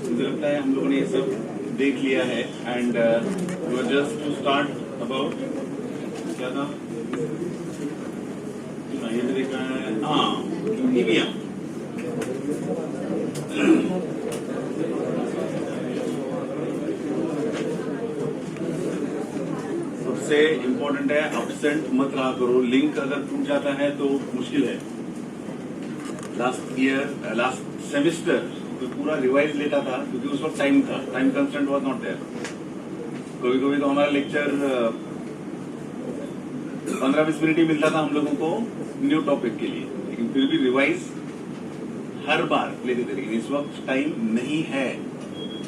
मुझे लगता है हम लोगों ने ये सब देख लिया है and just to start about क्या था ये भी देखा है। हाँ, ईवीएम सबसे इम्पोर्टेंट है, अपसेंट मत रहा करो। लिंक अगर टूट जाता है तो मुश्किल है। लास्ट सेमेस्टर तो पूरा रिवाइज लेता था क्योंकि उस वक्त टाइम था, time constant was not there. कभी कभी तो हमारा लेक्चर 15-20 मिनट ही मिलता था हम लोगों को न्यू टॉपिक के लिए, लेकिन फिर भी रिवाइज हर बार लेते थे। लेकिन इस वक्त टाइम नहीं है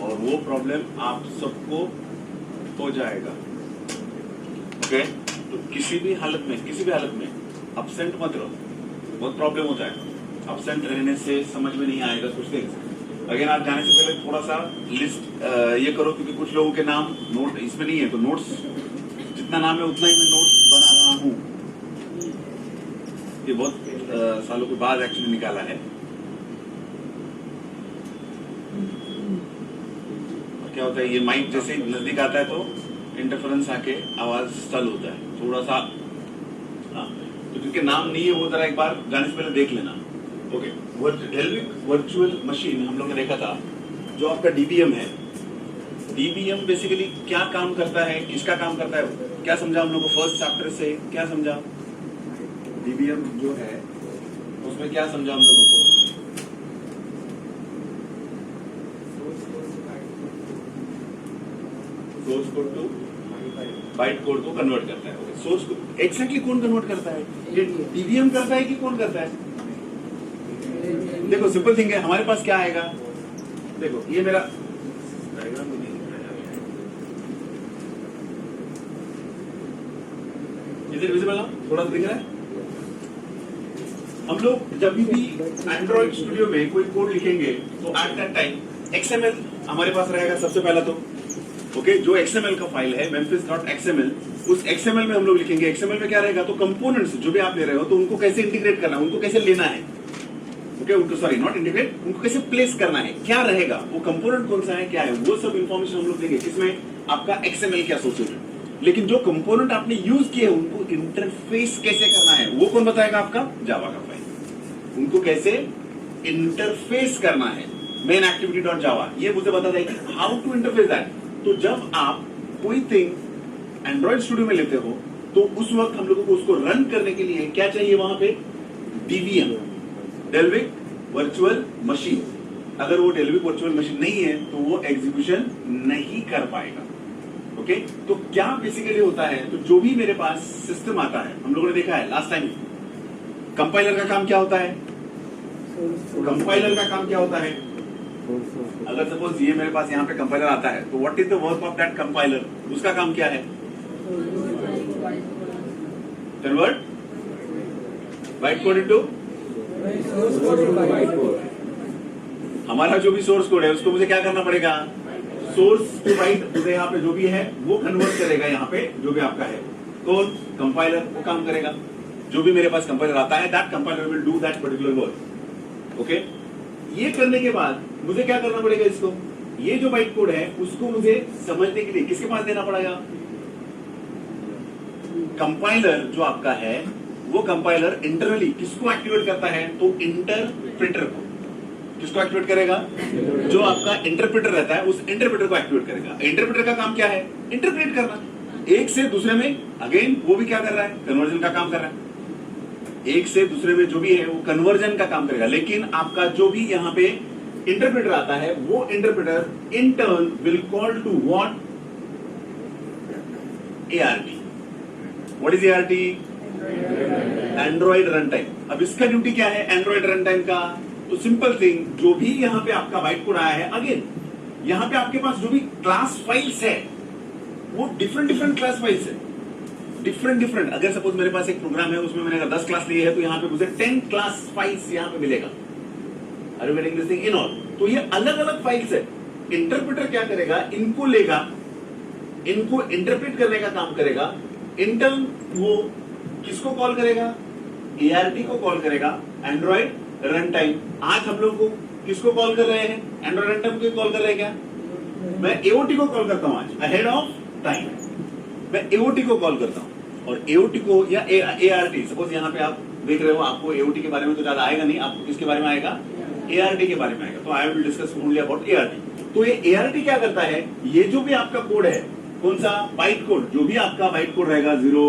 और वो प्रॉब्लम आप सबको हो जाएगा। ओके, तो किसी भी हालत में अपसेंट मत रहो, बहुत प्रॉब्लम होता है। अपसेंट रहने से समझ में नहीं आएगा कुछ थिंग्स। अगेन आप जाने से पहले थोड़ा सा लिस्ट ये करो, क्योंकि कुछ लोगों के नाम नोट इसमें नहीं है, तो नोट्स जितना नाम है उतना ही मैं नोट्स बना रहा हूँ। ये बहुत सालों के बाद एक्चुअली निकाला है। क्या होता है, ये माइक जैसे नजदीक आता है तो इंटरफेरेंस आके आवाज स्टल होता है थोड़ा सा। हाँ, तो जिनके नाम नहीं है वो जरा एक बार जाने से पहले देख लेना। ओके, डेल्विक वर्चुअल मशीन हम लोग ने देखा था, जो आपका डीबीएम है। डीबीएम बेसिकली क्या काम करता है, किसका काम करता है, क्या समझा हम लोग को फर्स्ट चैप्टर से? क्या समझा डीबीएम जो है उसमें, क्या समझा हम लोगों को? Source code to byte code को कन्वर्ट करता है। सोर्स कोड एक्जैक्टली कौन कन्वर्ट करता है? ये डीबीएम करता है कि कौन करता है? देखो सिंपल थिंग है, हमारे पास क्या आएगा, देखो ये मेरा डायग्राम इधर विजिबल ना, थोड़ा सा दिख रहा है। हम लोग जब भी एंड्रॉइड स्टूडियो में कोई कोड लिखेंगे तो एट दैट टाइम एक्सएमएल हमारे पास रहेगा सबसे पहला। तो ओके, जो एक्सएमएल का फाइल है memphis.xml, उस एक्सएमएल में हम लोग लिखेंगे। एक्सएमएल में क्या रहेगा, तो कंपोनेंट्स जो भी आप ले रहे हो तो उनको कैसे इंटीग्रेट करना है, उनको कैसे लेना है। ओके, उनको सॉरी नॉट इंटीग्रेट, उनको कैसे प्लेस करना है, क्या रहेगा, वो कंपोनेंट कौन सा है, क्या है, वो सब इंफॉर्मेशन हम लोग देंगे। किसमें? आपका एक्सएमएल के एसोसिएटेड। लेकिन जो कंपोनेंट आपने यूज किए उनको इंटरफेस कैसे करना है वो कौन बताएगा? आपका जावा का फाइल। उनको कैसे इंटरफेस करना है, मेन एक्टिविटी डॉट जावा, ये मुझे बता देगा हाउ टू इंटरफेस दैट। तो जब आप कोई थिंग एंड्रॉइड स्टूडियो में लेते हो तो उस वक्त हम लोगों को उसको रन करने के लिए क्या चाहिए वहां पे? DVM, Dalvik virtual machine. अगर वो डेल्विक वर्चुअल मशीन नहीं है तो वो एग्जीक्यूशन नहीं कर पाएगा। ओके, तो क्या बेसिकली होता है, तो जो भी मेरे पास सिस्टम आता है, हम लोगों ने देखा है लास्ट टाइम, कंपाइलर का काम क्या होता है? कंपाइलर का काम क्या होता है? अगर सपोज ये मेरे पास यहाँ पे कंपाइलर आता है तो what is the work of that compiler? उसका काम क्या है? Convert byte code into. हमारा जो भी सोर्स कोड है उसको मुझे क्या करना पड़ेगा, सोर्स टू बाइट मुझे यहाँ पे जो भी है वो कन्वर्ट करेगा, यहाँ पे जो भी आपका है कौन कंपाइलर वो काम करेगा, जो भी मेरे पास कंपाइलर आता है that compiler will do that particular word. Okay, ये करने के बाद मुझे क्या करना पड़ेगा, इसको ये जो बाइट कोड है उसको मुझे समझने के लिए किसके पास देना पड़ेगा, कंपाइलर जो आपका है वो कंपाइलर इंटरनली किसको एक्टिवेट करता है, तो इंटरप्रेटर को। किसको एक्टिवेट करेगा, जो आपका इंटरप्रेटर रहता है उस इंटरप्रेटर को एक्टिवेट करेगा। इंटरप्रेटर का काम क्या है, इंटरप्रेट करना, एक से दूसरे में अगेन वो भी क्या कर रहा है, कन्वर्जन का काम कर रहा है, एक से दूसरे में जो भी है वो कन्वर्जन का काम करेगा। लेकिन आपका जो भी यहाँ पे इंटरप्रेटर आता है वो interpreter in turn will call to what, ART। What is ART, Android run time. अब इसका ड्यूटी क्या है एंड्रॉइड रन टाइम का, तो सिंपल थिंग, जो भी यहाँ पे आपका बाइट कोड आया है, अगेन यहाँ पे आपके पास जो भी क्लास फाइल्स है वो डिफरेंट क्लास फाइल्स है, डिफरेंट। अगर सपोज मेरे पास एक प्रोग्राम है उसमें मैंने अगर 10 क्लास लिए है तो यहाँ पे मुझे 10 क्लास फाइल्स यहाँ पे मिलेगा। Are you getting this thing in all? तो ये अलग अलग फाइल्स है। इंटरप्रेटर क्या करेगा, इनको लेगा, इनको इंटरप्रेट करने का काम करेगा। इंटर्न वो किसको कॉल करेगा, ART को कॉल करेगा, एंड्रॉइड रन टाइम। आज हम लोग को किसको कॉल कर रहे हैं, एंड्रॉइड रन टाइम को कॉल कर रहे हैं क्या, मैं AOT को कॉल करता हूं आज, अहेड ऑफ टाइम मैं AOT को कॉल करता हूं। और AOT को या ART, सपोज यहाँ पे आप देख रहे हो, आपको AOT के बारे में तो ज्यादा आएगा नहीं, आपको किसके बारे में आएगा, ART के बारे में आएगा। तो I will discuss only about ART। तो ये ART क्या करता है, ये जो भी आपका कोड है, कौन सा बाइट कोड, जो भी आपका बाइट कोड रहेगा 0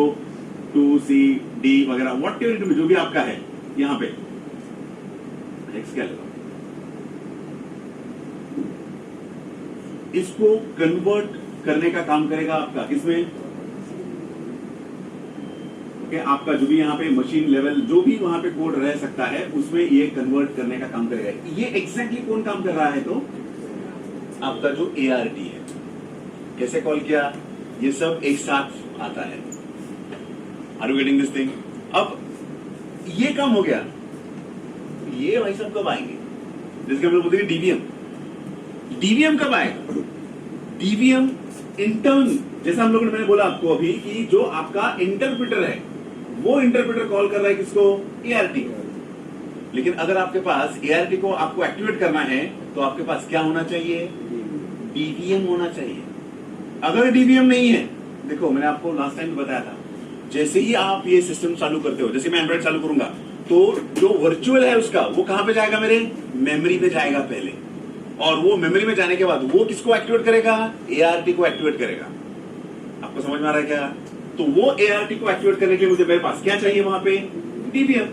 2 C D वगैरह व्हाट एवर जो भी आपका है, यहाँ पे क्या लगा, इसको कन्वर्ट करने का काम करेगा आपका किसमें, ओके, आपका जो भी यहाँ पे मशीन लेवल जो भी वहां पे कोड रह सकता है उसमें ये कन्वर्ट करने का काम करेगा। ये एग्जैक्टली कौन काम कर रहा है, तो आपका जो ART है। कैसे कॉल किया, ये सब एक साथ आता है। Are you getting this thing? अब ये काम हो गया, ये भाई साहब कब आएंगे, जिसके हम लोग बोलते हैं DVM कब आएगा, DVM इंटर्न, जैसा हम लोगों ने मैंने बोला आपको अभी कि जो आपका इंटरप्रेटर है वो इंटरप्रेटर कॉल कर रहा है किसको, ART को। लेकिन अगर आपके पास ART को आपको एक्टिवेट करना है तो आपके पास क्या होना चाहिए, DVM होना चाहिए। अगर DVM नहीं है, देखो मैंने आपको लास्ट टाइम बताया था, जैसे ही आप ये सिस्टम चालू करते हो, जैसे मैं एंड्रॉइड चालू करूंगा तो जो वर्चुअल है उसका वो कहां पे जाएगा, मेरे मेमोरी पे जाएगा पहले, और वो मेमोरी में जाने के बाद वो किसको एक्टिवेट करेगा, ART को एक्टिवेट करेगा। आपको समझ में आ रहा है क्या? तो वो ART को एक्टिवेट करने के लिए मुझे मेरे पास क्या चाहिए, वहां पे DVM।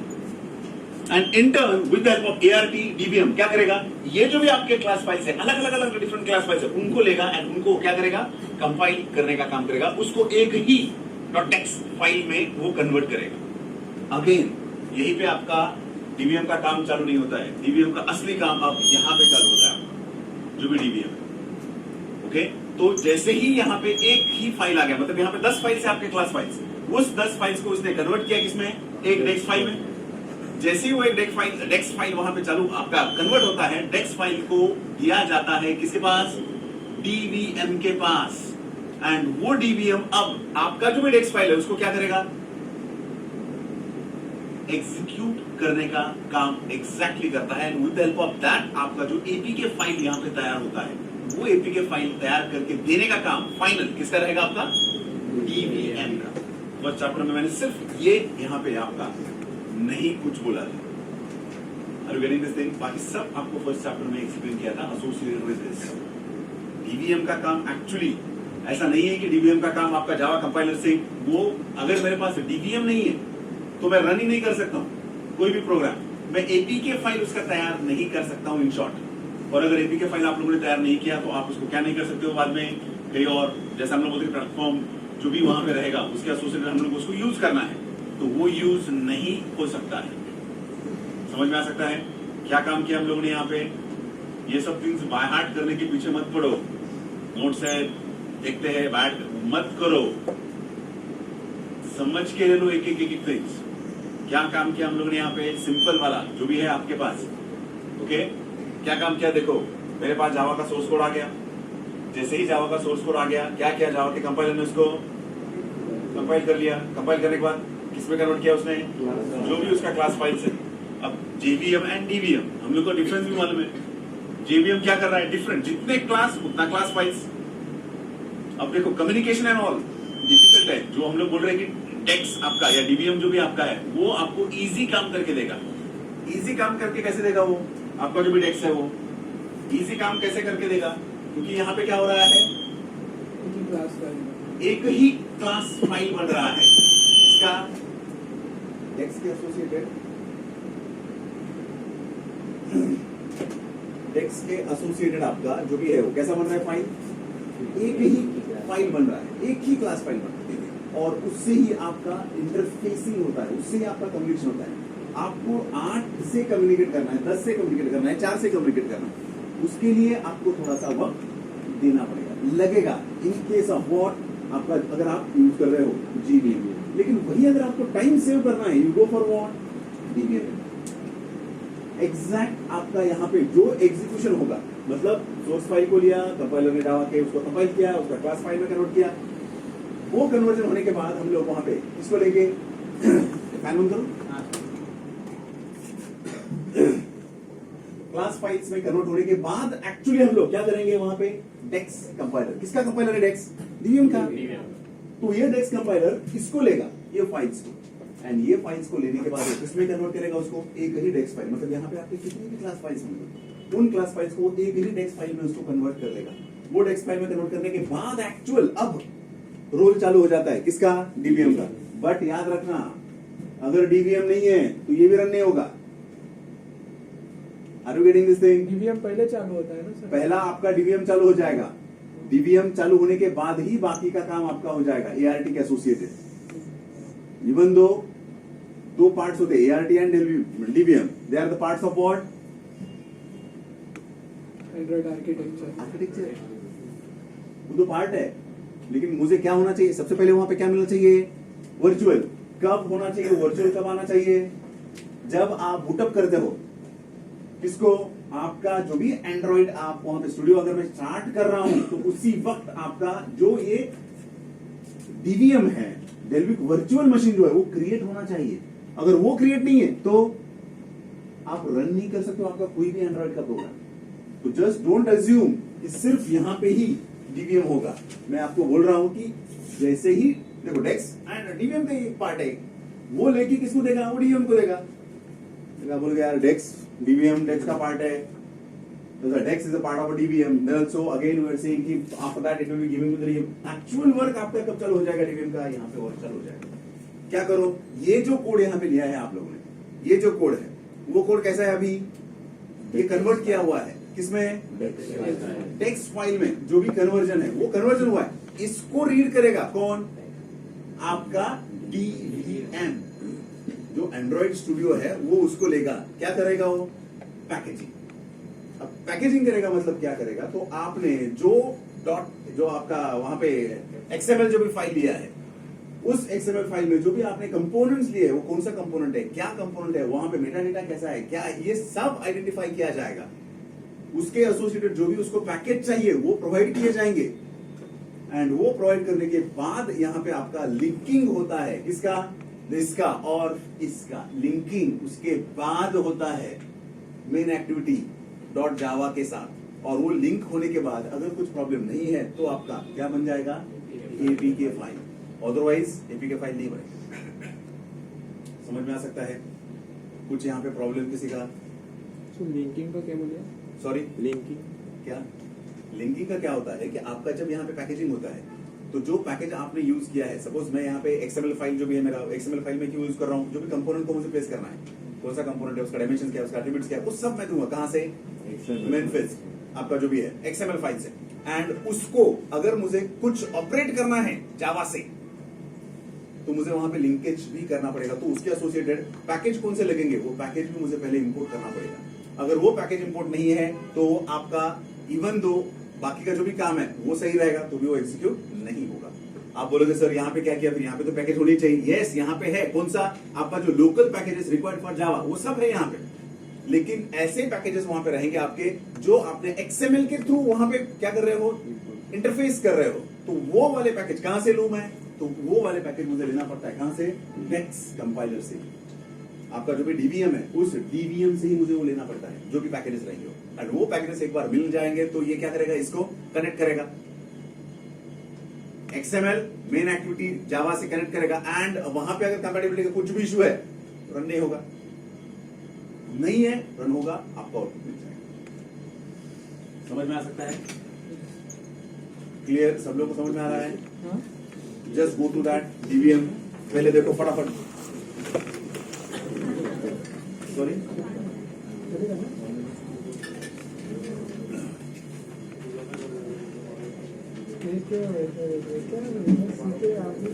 And in turn with the help of ART DVM क्या करेगा, ये जो भी आपके क्लास फाइल्स है, अलग अलग डिफरेंट क्लास फाइल्स है, उनको लेगा एंड उनको क्या करेगा, कंपाइल करने का काम करेगा, उसको एक ही टेक्स्ट फाइल में वो कन्वर्ट करेगा। अगेन यहीं पे आपका DVM का काम चालू नहीं होता है, DVM का असली काम अब यहाँ पे चालू होता है, जो भी DVM है। ओके, तो जैसे ही यहाँ पे एक ही फाइल आ गया, मतलब यहाँ पे 10 फाइल्स है आपके क्लास फाइल्स, उस 10 फाइल्स को उसने कन्वर्ट किया किसमें, एक डेक्स फाइल में। जैसे ही वो एक डेक्स फाइल वहां पे चालू आपका कन्वर्ट होता है, डेक्स फाइल को दिया जाता है किसके पास, DVM के पास। एंड वो DVM अब आपका जो भी डेक्स फाइल है उसको क्या करेगा, एग्जीक्यूट करने का काम एग्जैक्टली करता है। With the help of that आपका जो APK फाइल यहाँ पे तैयार होता है, वो APK फाइल तैयार करके देने का काम फाइनल किसका रहेगा, आपका DVM का। फर्स्ट चैप्टर में मैंने सिर्फ ये यहाँ पे आपका नहीं कुछ बोला था, are you getting this thing? बाकी सब आपको फर्स्ट चैप्टर में एक्सप्लेन किया था एसोसिएटेड विद दिस। DVM का काम एक्चुअली ऐसा नहीं है कि DVM का काम आपका जावा कंपाइलर से, वो अगर मेरे पास DVM नहीं है तो मैं रन ही नहीं कर सकता हूं कोई भी प्रोग्राम, मैं APK फाइल उसका तैयार नहीं कर सकता हूं इन शॉर्ट। और अगर APK फाइल आप लोगों ने तैयार नहीं किया तो आप उसको क्या नहीं कर सकते हो, बाद में कहीं और, जैसे हम लोग बोलते हैं प्लेटफॉर्म जो भी वहां पे रहेगा उसके एसोसिएटेड हम लोग उसको यूज करना है, तो वो यूज नहीं हो सकता है। समझ में आ सकता है क्या काम किया हम लोगों ने यहाँ पे? ये सब थिंग्स बाय हार्ट करने के पीछे मत पड़ो, नोट्स है देखते हैं, बाय मत करो, समझ के ले लो एक एक क्या काम किया हम लोगों ने यहाँ पे, सिंपल वाला जो भी है आपके पास। ओके, क्या काम किया देखो, मेरे पास जावा का सोर्स कोड आ गया। जैसे ही जावा का सोर्स कोड आ गया, क्या किया जावा के कंपाइलर ने उसको कंपाइल कर लिया। कंपाइल करने के बाद किसमें कन्वर्ट किया उसने, जो भी उसका क्लास फाइल से। अब जेवीएम एंड डीवीएम हम लोग को डिफरेंस भी मालूम है। जेवीएम क्या कर रहा है, डिफरेंट, जितने क्लास उतना क्लास फाइल्स। अब देखो कम्युनिकेशन एंड ऑल डिफिकल्ट है। जो हम लोग बोल रहे हैं कि डेक्स आपका या डीवीएम जो भी आपका है वो आपको इजी काम करके देगा। इजी काम करके कैसे देगा वो, आपका जो भी डेक्स है वो इजी काम कैसे करके देगा, क्योंकि यहाँ पे क्या हो रहा है, एक ही क्लास फाइल बन रहा है इसका डेक्स के एसोसिएटेड, डेक्स के एसोसिएटेड आपका जो भी है वो कैसा बन रहा है, फाइल, एक ही फाइल बन रहा है, एक ही क्लास फाइल बन रहा है, और उससे ही आपका इंटरफेसिंग होता है, उससे ही आपका कम्युनिकेशन होता है। आपको 8 से कम्युनिकेट करना है, 10 से कम्युनिकेट करना है, 4 से कम्युनिकेट करना है, उसके लिए आपको थोड़ा सा वक्त देना पड़ेगा, लगेगा। इन केस ऑफ वॉट, आपका अगर आप यूज कर रहे हो जीवीएम, लेकिन वही अगर आपको टाइम सेव करना है, you go for what, DVM. Exact आपका यहाँ पे जो एग्जीक्यूशन होगा, मतलब सोर्स फाइल को लिया, कंपाइलर ने डाला के उसको कंपाइल किया, उसका क्लास फाइल में कन्वर्ट किया, वो कन्वर्जन होने के बाद हम लोग वहां पे इसको लेके फैन बंद करो, क्लास फाइल्स में कन्वर्ट होने के बाद एक्चुअली हम लोग क्या करेंगे वहां पे, डेक्स कंपाइलर, किसका कंपाइलर है, डेक्स डीवीएम का। तो ये डेक्स कंपाइलर इसको लेगा, ये फाइल्स को, एंड ये फाइल्स को लेने के बाद किसमें कन्वर्ट करेगा उसको, एक ही डेक्स फाइल, मतलब यहाँ पे आपके कितनी भी क्लास फाइल्स होंगे उन क्लास फाइल्स को एक ही डेक्स फाइल में उसको कन्वर्ट कर देगा। वो डेक्स फाइल में कन्वर्ट करने के बाद एक्चुअल अब रोल चालू हो जाता है किसका, डीवीएम का। बट याद रखना, अगर डीवीएम नहीं है तो ये भी रन नहीं होगा। Are you getting this thing? DVM पहले चालू होता है ना सर? पहला आपका डीवीएम चालू हो जाएगा, डीवीएम चालू होने के बाद ही बाकी का काम आपका हो जाएगा, एआरटी के एसोसिएटेड। इवन दो पार्ट्स होते हैं, ART and DVM, they are the parts of what, Android architecture. वो दो पार्ट है, लेकिन मुझे क्या होना चाहिए, सबसे पहले वहां पे क्या मिलना चाहिए, वर्चुअल। कब होना चाहिए वर्चुअल, कब आना चाहिए, जब आप बूटअप करते हो किसको, आपका जो भी एंड्रॉइड आप वहां पे स्टूडियो अगर मैं स्टार्ट कर रहा हूं तो उसी वक्त आपका जो ये डीवीएम है, डेल्विक वर्चुअल मशीन जो है वो क्रिएट होना चाहिए। अगर वो क्रिएट नहीं है तो आप रन नहीं कर सकते हो आपका कोई भी एंड्रॉइड का प्रोग्राम। तो जस्ट डोंट अज्यूम कि सिर्फ यहां पे ही डीवीएम होगा। मैं आपको बोल रहा हूं कि जैसे ही देखो डेक्स एंड डीवीएम का एक पार्ट है, वो लेके किसको देगा, वो डीवीएम को देगा। बोलोगे यार डेक्स डीवीएम डेक्स का पार्ट है, the dex is a part of a DVM. Then also again we are saying कि after that it will be giving to the actual work आपका कब चालू हो जाएगा डीवीएम का, यहाँ पे वर्क चालू हो जाएगा। क्या करो, ये जो कोड यहाँ पे लिया है आप लोगों ने, ये जो कोड है वो कोड कैसा है, अभी ये कन्वर्ट किया हुआ है किसमें, टेक्स्ट फाइल में। जो भी कन्वर्जन है वो कन्वर्जन हुआ है, इसको रीड करेगा कौन, आपका डीवीएम। जो एंड्रॉइड स्टूडियो है वो उसको लेगा, क्या करेगा वो, पैकेजिंग। अब पैकेजिंग करेगा मतलब क्या करेगा, तो आपने जो आपका वहां पे एक्सएमएल जो भी फाइल लिया है, उस एक्सएमएल फाइल में जो भी आपने कंपोनेंट्स लिए, वो कौन सा कंपोनेंट है, क्या कंपोनेंट है, वहां पे मेटा डेटा कैसा है, क्या ये सब आइडेंटिफाई किया जाएगा। उसके एसोसिएटेड जो भी उसको पैकेज चाहिए वो प्रोवाइड किए जाएंगे, एंड वो प्रोवाइड करने के बाद यहाँ पे आपका लिंकिंग होता है, किसका, इसका और इसका लिंकिंग उसके बाद होता है मेन एक्टिविटी डॉट जावा के साथ। और वो लिंक होने के बाद अगर कुछ प्रॉब्लम नहीं है तो आपका क्या बन जाएगा, APK file, otherwise APK file नहीं बनेगा। समझ में आ सकता है कुछ यहाँ पे प्रॉब्लम किसी का, लिंकिंग का क्या बोलिए, सॉरी लिंकिंग क्या, लिंकिंग का क्या होता है कि आपका जब यहाँ पे पैकेजिंग होता है तो जो पैकेज आपने यूज किया है, सपोज मैं यहाँ पे एक्सएमएल फाइल जो भी है मेरा, एक्सएमएल फाइल में क्यों यूज कर रहा हूँ, जो भी कंपोनेंट को मुझे प्लेस करना है, कौन सा कंपोनेंट है, उसका डायमेंशन क्या है, उसका एट्रीब्यूट्स क्या है, वो सब मैं दूंगा कहां से, मेनफिस आपका जो भी है एक्सएमएल फाइल से। एंड उसको अगर मुझे कुछ ऑपरेट करना है जावा से तो मुझे वहां पे लिंकेज भी करना पड़ेगा, तो उसके एसोसिएटेड पैकेज कौन से लगेंगे, वो पैकेज भी मुझे पहले इंपोर्ट करना पड़ेगा। अगर वो पैकेज इंपोर्ट नहीं है तो आपका इवन दो बाकी का जो भी काम है वो सही रहेगा तो भी वो एग्जीक्यूट नहीं होगा। आप बोलोगे सर यहाँ पे क्या किया, फिर यहाँ पे तो पैकेज होनी चाहिए। यस, यहाँ पे है, कौन सा, आपका जो local packages required for Java वो सब है यहाँ पे, लेकिन ऐसे पैकेजेस वहां पे रहेंगे आपके जो आपने XML के थ्रू वहां पे क्या कर रहे हो, इंटरफेस कर रहे हो। तो वो वाले पैकेज कहां से लूं मैं, तो वो वाले पैकेज मुझे लेना पड़ता है कहां से, नेक्स्ट कंपाइलर से। आपका जो भी डीवीएम है उस डीवीएम से ही मुझे वो लेना पड़ता है, जो भी पैकेजेस रहेंगे। एंड वो पैकेजेस एक बार मिल जाएंगे तो ये क्या करेगा, इसको कनेक्ट करेगा, XML मेन एक्टिविटी जावा से कनेक्ट करेगा। एंड वहां पे अगर कंपैटिबिलिटी का कुछ भी इशू है रन नहीं होगा, नहीं है रन होगा, आपका आउटपुट मिल जाएगा। समझ में आ सकता है? क्लियर? सब लोग को समझ में आ रहा है? हाँ just go to that DVM, पहले देखो फटाफट। सॉरी, चलेगा ना? एक सीधे आगे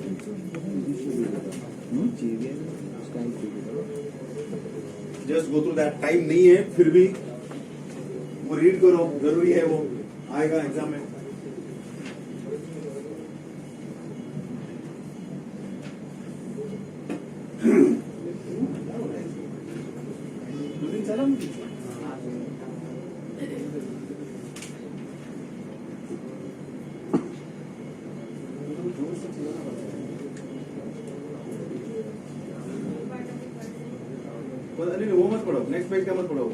just go through that. Time नहीं है फिर भी वो रीड करो, जरूरी है, वो आएगा एग्जाम में। चला नहीं, वो मत पढ़ो, नेक्स्ट पेज का मत पढ़ो।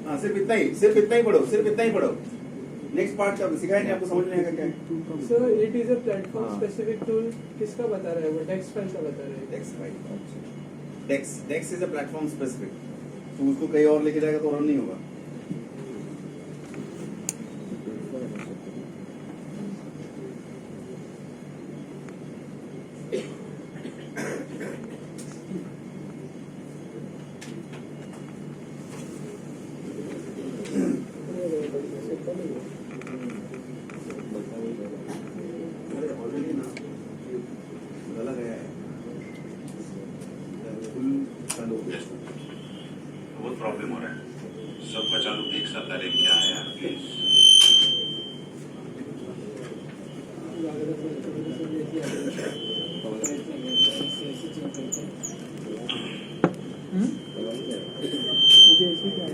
हाँ, सिर्फ इतना ही पढ़ो, सिर्फ इतना ही पढ़ो। नेक्स्ट पार्ट का सिखाया नहीं आपको, समझ नहीं आएगा क्या है? Sir it is a platform specific tool, किसका बता रहा है वो, टेक्स्ट फाइल का बता रहा है। Dex file, dex is a platform specific, तो उसको कहीं और लेके जाएगा तो रन नहीं होगा। ऑलरेडी ना गला गया है, फुल चालू हो गया। बहुत प्रॉब्लम हो रहा है, सबका चालू एक साथ। अरे क्या है यार, प्लीज। मुझे ऐसे क्या है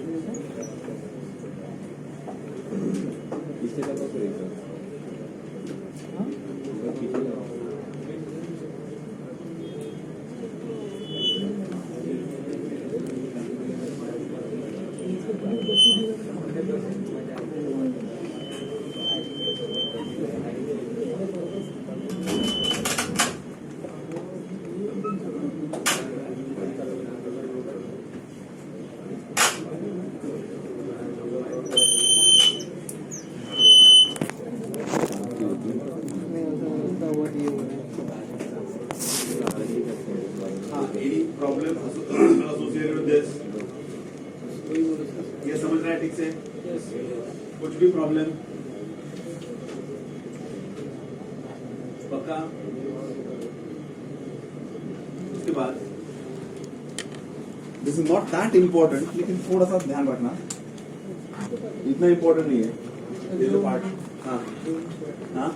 हाँ any problem associated with this, ये समझ रहा है ठीक से? कुछ भी प्रॉब्लम पक्का? उसके बाद this is not that important, लेकिन थोड़ा सा ध्यान रखना, इतना इम्पोर्टेंट नहीं है ये जो पार्ट। हाँ हाँ,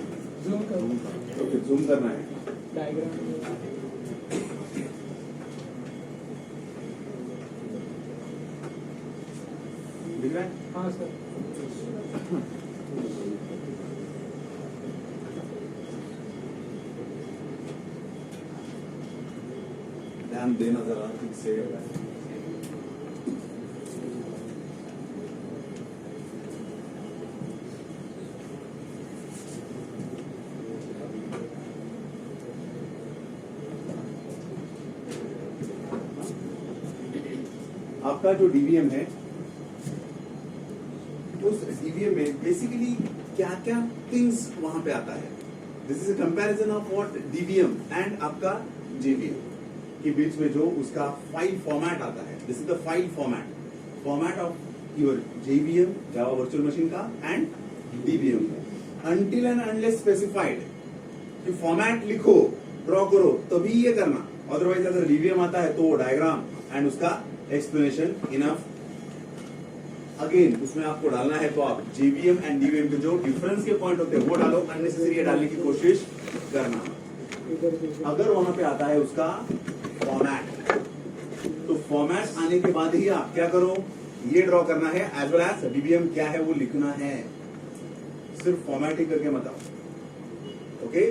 जूम करो, तो फिर जूम करना है। डायग्राम दिख रहा है? हाँ सर। ध्यान देना जरा ठीक से। आपका जो डीवीएम है, उस डीवीएम में बेसिकली क्या क्या थिंग्स वहां पे आता है। This is a comparison of what DVM and आपका जेवीएम के बीच में जो उसका फाइल फॉर्मेट आता है। This is the file format of your JVM, Java virtual machine का, and DVM. Until and unless specified कि फॉर्मेट लिखो, ड्रॉ करो, तभी ये करना। अदरवाइज अगर डीवीएम आता है तो वो डायग्राम एंड उसका एक्सप्लेनेशन इनफ। अगेन उसमें आपको डालना है तो आप जेवीएम एंड डीवीएम के जो डिफरेंस के पॉइंट होते हैं वो डालो, अननेसेसरी डालने की कोशिश करना। अगर वहां पे आता है उसका फॉर्मेट, तो फॉर्मेट आने के बाद ही आप क्या करो, ये ड्रॉ करना है एज वेल एज डीबीएम क्या है वो लिखना है, सिर्फ फॉर्मेट ही करके मत आओ। ओके,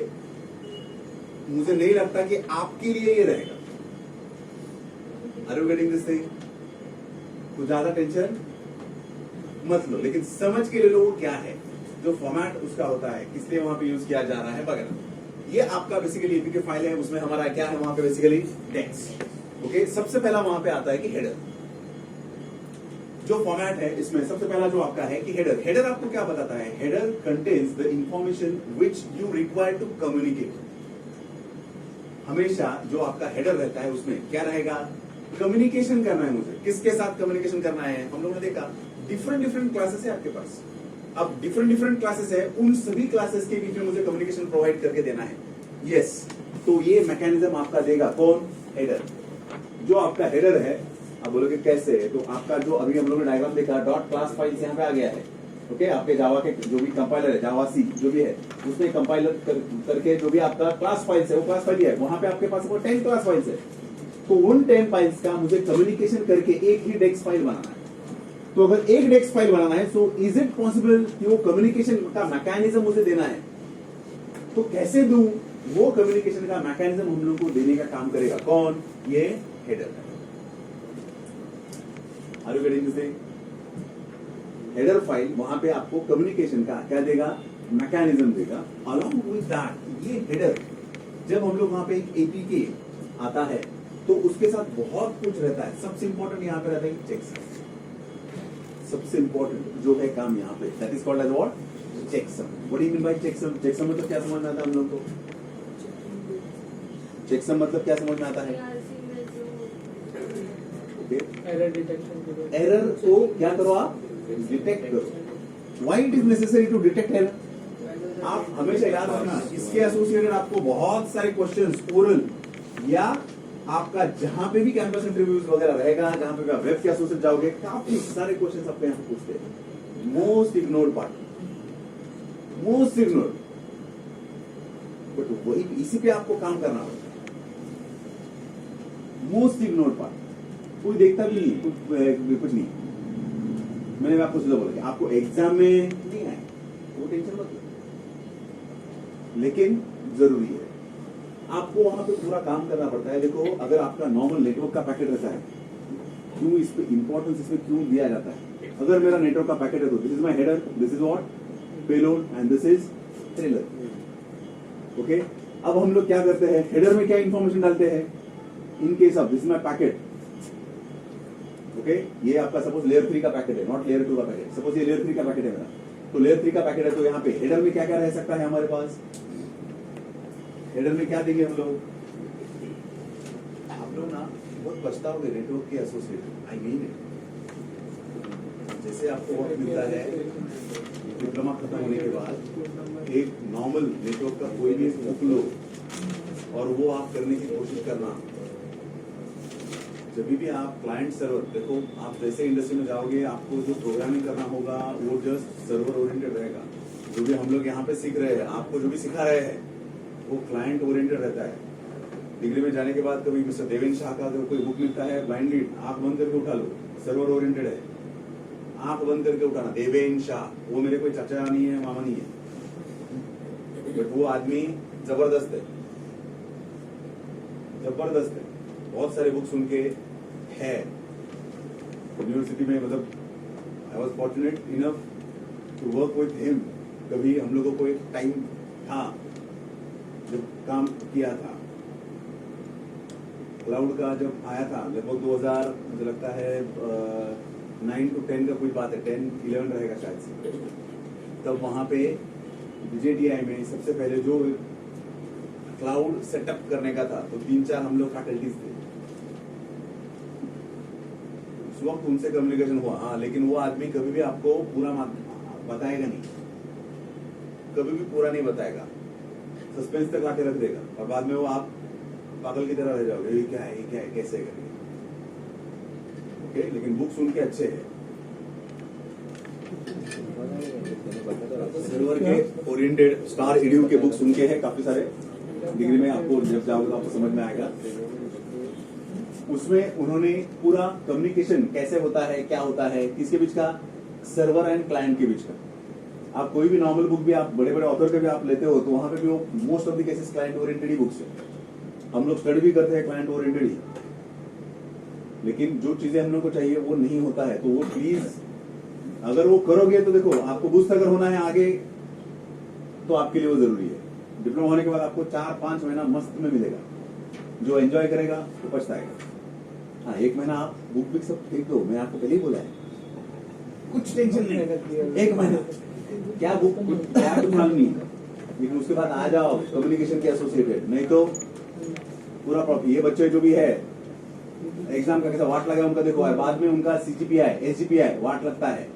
मुझे नहीं लगता कि आपके लिए ये रहेगा। Are you getting this thing? कुछ ज्यादा टेंशन मत लो, लेकिन समझ के ले लो वो क्या है, जो फॉर्मेट उसका होता है, किस लिए वहां पे यूज किया जा रहा है वगैरह। ये आपका बेसिकली एपीके फाइल है, उसमें हमारा क्या है वहां पे बेसिकली टेक्स्ट। ओके, सबसे पहला वहां पे आता है कि हेडर। जो फॉर्मेट है इसमें सबसे पहला जो आपका है कि हेडर। हेडर आपको क्या बताता है? Header contains the information which you require to communicate. हमेशा जो आपका हेडर रहता है उसमें क्या रहेगा? कम्युनिकेशन करना है मुझे। किसके साथ कम्युनिकेशन करना है? हम लोगों ने देखा डिफरेंट डिफरेंट क्लासेस है आपके पास। अब डिफरेंट डिफरेंट क्लासेस है, उन सभी क्लासेस के बीच में मुझे कम्युनिकेशन प्रोवाइड करके देना है। यस, तो ये मैकेनिज्म आपका देगा कौन? हेडर। जो आपका हेडर है, आप बोलोगे कैसे? तो आपका जो अभी हम लोगों ने डायग्राम देखा, डॉट क्लास फाइल्स यहाँ पे आ गया है। ओके, आपके जावा के जो भी कंपाइलर है, जावा सी जो भी है, उसमें कंपाइलर करके जो भी आपका क्लास फाइल्स है वो क्लास फाइल है, वहां पे आपके पास वो 10 क्लास फाइल्स है। तो उन 10 फाइल्स का मुझे कम्युनिकेशन करके एक ही डेक्स फाइल बनाना है। तो अगर एक डेक्स फाइल बनाना है, सो इज इट पॉसिबल कि वो कम्युनिकेशन का मैकेनिज्म मुझे देना है? तो कैसे दूं? वो कम्युनिकेशन का मैकेनिज्म हम लोग को देने का काम करेगा कौन? ये header. Are you getting this thing? Header file वहां पे आपको कम्युनिकेशन का क्या देगा? मैकेनिज्म देगा। अलॉन्ग विद दैट ये हेडर, जब हम लोग वहां पे एक एपीके आता है तो उसके साथ बहुत कुछ रहता है। सबसे इंपॉर्टेंट यहाँ पे रहता है चेकसम। सबसे इंपॉर्टेंट जो है काम यहाँ पे, that is called as what? Checksum. What do you mean by checksum? Checksum मतलब क्या समझ में आता है हम लोग को? चेकसम मतलब क्या समझ में आता है? Error detection. एरर को क्या करो आप? डिटेक्ट करो। Why it is necessary to detect error? आप हमेशा याद रखना, इसके एसोसिएटेड आपको बहुत सारे क्वेश्चंस ओरल या आपका जहां पे भी कैंपस इंटरव्यूज वगैरह रहेगा, जहां पे आप वेब के एसोसिएट जाओगे, काफी सारे क्वेश्चंस आपके यहाँ पूछते हैं। Most ignored part, most ignored, but वही इसी पे आपको काम करना होगा। मोस्ट इग्नोर्ड पार्ट कोई देखता भी नहीं, कुछ नहीं। मैंने आपको सीधा बोला कि आपको एग्जाम में नहीं आए, वो टेंशन मत लो, लेकिन जरूरी है। आपको वहां पे पूरा काम करना पड़ता है। देखो, अगर आपका नॉर्मल नेटवर्क का पैकेट रहता है, क्यों इस पे इंपॉर्टेंस इसमें क्यों दिया जाता है? अगर मेरा नेटवर्क का पैकेट है तो this is my header, this is what? Payload, and this is trailer. Okay, अब हम लोग क्या करते हैं? हेडर में क्या इंफॉर्मेशन डालते हैं? In case of this is my packet. Okay, ये आपका सपोज लेयर 3 का पैकेट है, नॉट लेयर 2 का पैकेट। सपोज ये लेयर 3 का पैकेट है मेरा, तो लेयर 3 का पैकेट है, तो यहाँ पे हेडर में क्या क्या रह सकता है हमारे पास? हेडर में क्या देंगे हम लोग? आप लोग ना बहुत पछताओगे नेटवर्क के एसोसिएटेड। I mean it. जैसे आपको वक्त मिलता है डिप्लोमा खत्म होने के बाद, एक नॉर्मल नेटवर्क का कोई भी बुक लो और वो आप करने की कोशिश करना। जब भी आप क्लाइंट सर्वर, देखो आप जैसे इंडस्ट्री में जाओगे, आपको जो प्रोग्रामिंग करना होगा वो जस्ट सर्वर ओरिएंटेड रहेगा। जो भी हम लोग यहाँ पे सीख रहे हैं, आपको जो भी सिखा रहे हैं वो क्लाइंट ओरिएंटेड रहता है। डिग्री में जाने के बाद कभी मिस्टर देवेंद्र शाह का कोई बुक मिलता है, ब्लाइंडली आंख बंद करके उठा लो, सर्वर ओरिएंटेड है, आंख बंद करके उठाना। देवेंद्र शाह, वो मेरे कोई चाचा नहीं है, मामा नहीं है, बट वो आदमी जबरदस्त है, जबरदस्त है। बहुत सारे बुक्स उनके है यूनिवर्सिटी में। मतलब I was fortunate enough to work with him. कभी हम लोगों को एक टाइम था जब काम किया था, क्लाउड का जब आया था, लगभग 2000 मुझे लगता है 9 to 10 का कोई बात है, 10-11 रहेगा शायद से। तब वहां पे विजेटीआई में सबसे पहले जो क्लाउड सेटअप करने का था, तो 3-4 हम लोग फैकल्टीज थे। उस वक्त उनसे कम्युनिकेशन हुआ, हाँ, लेकिन वो आदमी कभी भी आपको पूरा बताएगा नहीं, कभी भी पूरा नहीं बताएगा, सस्पेंस तक लाके रख देगा, और बाद में वो आप पागल की तरह रह जाओगे, ये क्या है, कैसे करेंगे। ओके, लेकिन बुक्स उनके अच्छे हैं। सर्वर के ओरिएंटेड स्टार एड्यू के बुक्स उनके हैं काफी सारे। डिग्री में आपको जब जाओगे तो आपको समझ में आएगा। उसमें उन्होंने पूरा कम्युनिकेशन कैसे होता है, क्या होता है, किसके बीच का, सर्वर एंड क्लाइंट के बीच का। आप कोई भी नॉर्मल बुक भी आप बड़े बड़े ऑथर के भी आप लेते हो तो वहां पे भी वो most of the cases client oriented he books है। हम लोग स्टडी भी करते हैं क्लाइंट ओरिएंटेड ही, लेकिन जो चीजें हम लोग को चाहिए वो नहीं होता है। तो वो प्लीज अगर वो करोगे तो देखो, आपको बूस्ट अगर होना है आगे तो आपके लिए वो जरूरी है। डिप्लोमा होने के बाद आपको 4-5 महीना मस्त में मिलेगा, जो एंजॉय करेगा वो पछताएगा। हाँ, 1 महीना आप बुक भी सब फेंक दो, मैं आपको पहले ही बोला है, कुछ टेंशन नहीं। 1 महीना क्या बुक क्या कुछ मालूम नहीं, लेकिन उसके बाद आ जाओ कम्युनिकेशन के एसोसिएटेड, नहीं तो पूरा प्रॉब्लम। ये बच्चे जो भी है एग्जाम का कैसा वाट लगा उनका देखो, बाद में उनका CGPI SGPI वाट लगता है।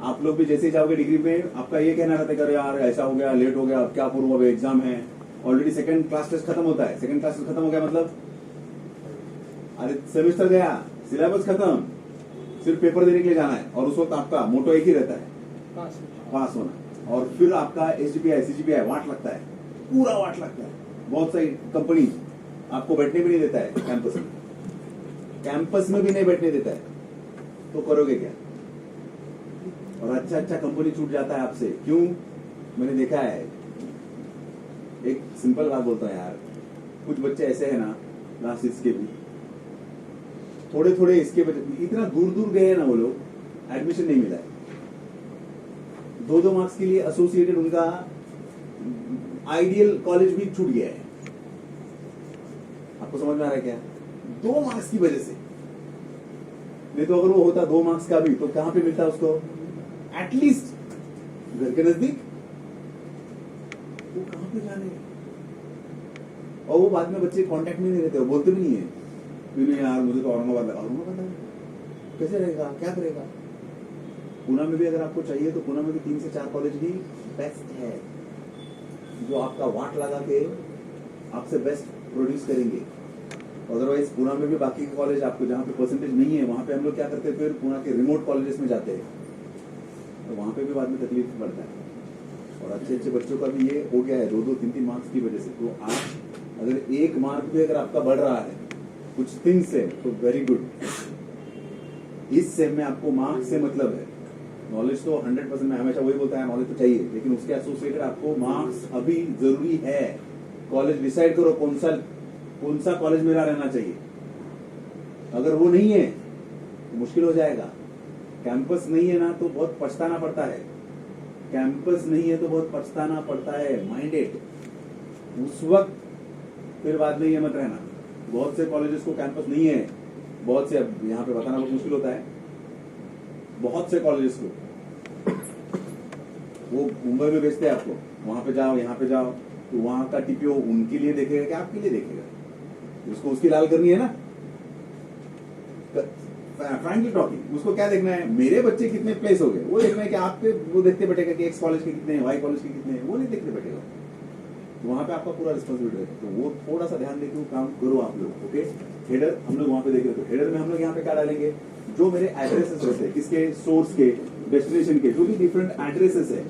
आप लोग भी जैसे ही जाओगे डिग्री में, आपका ये कहना रहता है कि यार ऐसा हो गया, लेट हो गया, अब क्या करूँ, अब एग्जाम है, ऑलरेडी सेकंड क्लास टेस्ट खत्म होता है। सेकंड क्लास टेस्ट खत्म हो गया मतलब अरे सेमेस्टर गया, सिलेबस खत्म, सिर्फ पेपर देने के लिए जाना है। और उस वक्त आपका मोटो एक ही रहता है, पास होना। और फिर आपका SGPI CGPI वाट लगता है, पूरा वाट लगता है। बहुत सारी कंपनी आपको बैठने भी नहीं देता है कैंपस में भी नहीं बैठने देता है, तो करोगे क्या? और अच्छा कंपनी छूट जाता है आपसे, क्यों? मैंने देखा है, एक सिंपल बात बोलता हूं यार, कुछ बच्चे ऐसे हैं ना क्लास 6 के भी, थोड़े इसके वजह इतना दूर गए हैं ना वो लोग, एडमिशन नहीं मिला है। 2-2 मार्क्स के लिए एसोसिएटेड उनका आइडियल कॉलेज भी छूट गया है। आपको समझ में आ रहा है क्या? 2 मार्क्स की वजह से। नहीं तो अगर वो होता 2 मार्क्स का भी, तो कहां पे मिलता उसको? एटलीस्ट घर के नजदीक। वो कहां पे जाने? और वो बाद में बच्चे कांटेक्ट में नहीं रहते, वो बोलते भी नहीं है नहीं यार मुझे तो औरंगाबाद कैसे रहेगा, क्या करेगा? पुणे में भी अगर आपको चाहिए तो पुणे में भी 3 से 4 कॉलेज भी बेस्ट है, जो आपका वाट लगा के आपसे बेस्ट प्रोड्यूस करेंगे। अदरवाइज पुणे में भी बाकी के कॉलेज आपको जहाँ पे परसेंटेज नहीं है, वहां पे हम लोग क्या करते हैं, फिर पुणे के रिमोट कॉलेजेस में जाते हैं, तो वहां पे भी बाद में तकलीफ बढ़ता है। और अच्छे बच्चों का भी ये हो गया है 2-2, 3-3 मार्क्स की वजह से। तो आप अगर 1 मार्क भी अगर आपका बढ़ रहा है कुछ थिंग्स से, तो वेरी गुड। इस सेम में आपको मार्क्स से मतलब है, नॉलेज तो 100% में हमेशा वही बोलता है नॉलेज तो चाहिए, लेकिन उसके एसोसिएटेड आपको मार्क्स अभी जरूरी है। कॉलेज डिसाइड करो कौन सा कॉलेज मेरा रहना चाहिए। अगर वो नहीं है तो मुश्किल हो जाएगा। कैंपस नहीं है ना तो बहुत पछताना पड़ता है, कैंपस नहीं है तो बहुत पछताना पड़ता है। माइंडेड उस वक्त, फिर बाद में ये मत रहना। बहुत से कॉलेजेस को कैंपस नहीं है, बहुत से, अब यहाँ पे बताना बहुत मुश्किल होता है, बहुत से कॉलेजेस को वो मुंबई में भेजते हैं आपको, वहां पे जाओ यहाँ पे जाओ, तो वहां का TPO उनके लिए देखेगा कि आपके लिए देखेगा? उसको उसकी लाल करनी है ना, फ्रैंकली टॉकिंग। उसको क्या देखना है, मेरे बच्चे कितने प्लेस हो गए, वो देखना है कि आपके, वो देखते बैठेगा कि X कॉलेज के कितने हैं, Y कॉलेज के कितने हैं, वो नहीं देखते बैठेगा। तो वहां पे आपका पूरा रिस्पॉन्सिबिलिटी है, तो वो थोड़ा सा ध्यान देके वो काम करो आप लोग। ओके, हेडर हम लोग वहां पे देख रहे, तो हेडर में हम लोग यहाँ पे क्या डालेंगे, जो मेरे एड्रेसेस रहते हैं, किसके, सोर्स के, डेस्टिनेशन के, जो भी डिफरेंट एड्रेसेस है,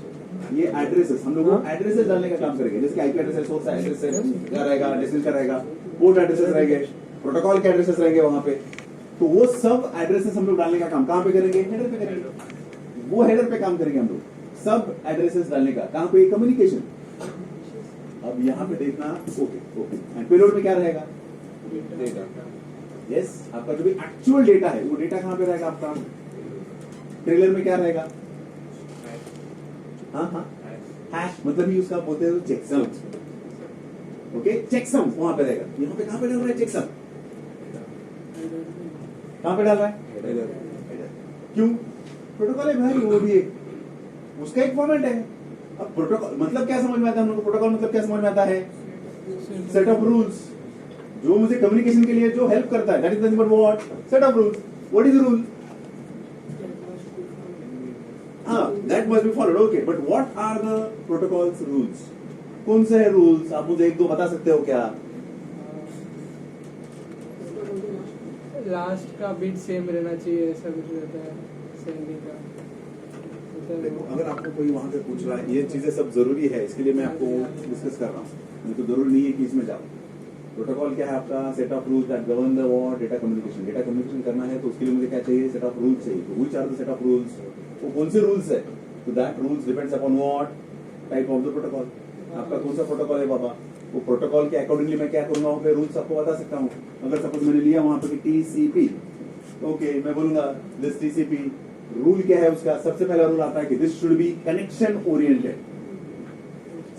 ये एड्रेसेस हम लोग एड्रेसेस डालने का काम करेंगे। जैसे IP एड्रेस है, सोर्स एड्रेस है, क्या रहेगा, डेस्टिनेशन का रहेगा, पोर्ट एड्रेसेस रहेंगे, प्रोटोकॉल के एड्रेसेस रहेंगे वहां पे। तो वो सब एड्रेसेस हम लोग डालने का काम कहां पे करेंगे, हेडर पे करेंगे। वो हेडर पे काम करेंगे हम लोग, सब एड्रेसेस डालने का। कहां पे, कम्युनिकेशन। अब यहाँ पे देखना, ओके एंड पेलोड में क्या रहेगा, डेटा। यस, आपका जो भी एक्चुअल डेटा है वो डेटा कहां पे रहेगा आपका, ट्रेलर में क्या रहेगा, हाँ हैश, मतलब ही उसका बोलते हैं चेकसम। ओके, चेकसम वहां पे रहेगा। यहाँ पे कहां पे डाल रहा है चेकसम, कहां पे डाल रहा है, क्यों? प्रोटोकॉल है भाई, वो भी एक उसका एक फॉर्मेट है। अब प्रोटोकॉल मतलब क्या समझ में आता है हम लोग को, प्रोटोकॉल मतलब क्या समझ में आता है, सेट ऑफ रूल्स जो मुझे कम्युनिकेशन के लिए जो हेल्प करता है, that is nothing but what, set of rules. What is rule, that must be followed. Okay, but what are the protocols rules, कौन से है रूल्स, आप मुझे 1-2 बता सकते हो क्या? लास्ट का बिट सेम रहना चाहिए, ऐसा कुछ रहता है सेंडिंग का। देखो, अगर आपको कोई वहां से पूछ रहा है, ये चीजें सब जरूरी है, इसके लिए मैं आपको डिस्कस कर रहा हूँ, नहीं तो जरूरी नहीं है कि इसमें जाओ। प्रोटोकॉल क्या है आपका? Set of rules that govern the what data communication. Data communication करना है तो उसके लिए मुझे क्या चाहिए? सेट ऑफ रूल्स चाहिए। तो which are the set of rules? वो कौन से रूल्स है? तो that rules depends upon what type of the protocol. आपका कौन सा प्रोटोकॉल है बाबा, वो प्रोटोकॉल के अकॉर्डिंगली मैं क्या करूंगा, वहाँ पे रूल्स आपको बता सकता हूँ। अगर सपोज मैंने लिया वहां पे टीसीपी, ओके, मैं बोलूंगा दिस टीसीपी रूल क्या है उसका? सबसे पहला रूल आता है कि this should be connection oriented.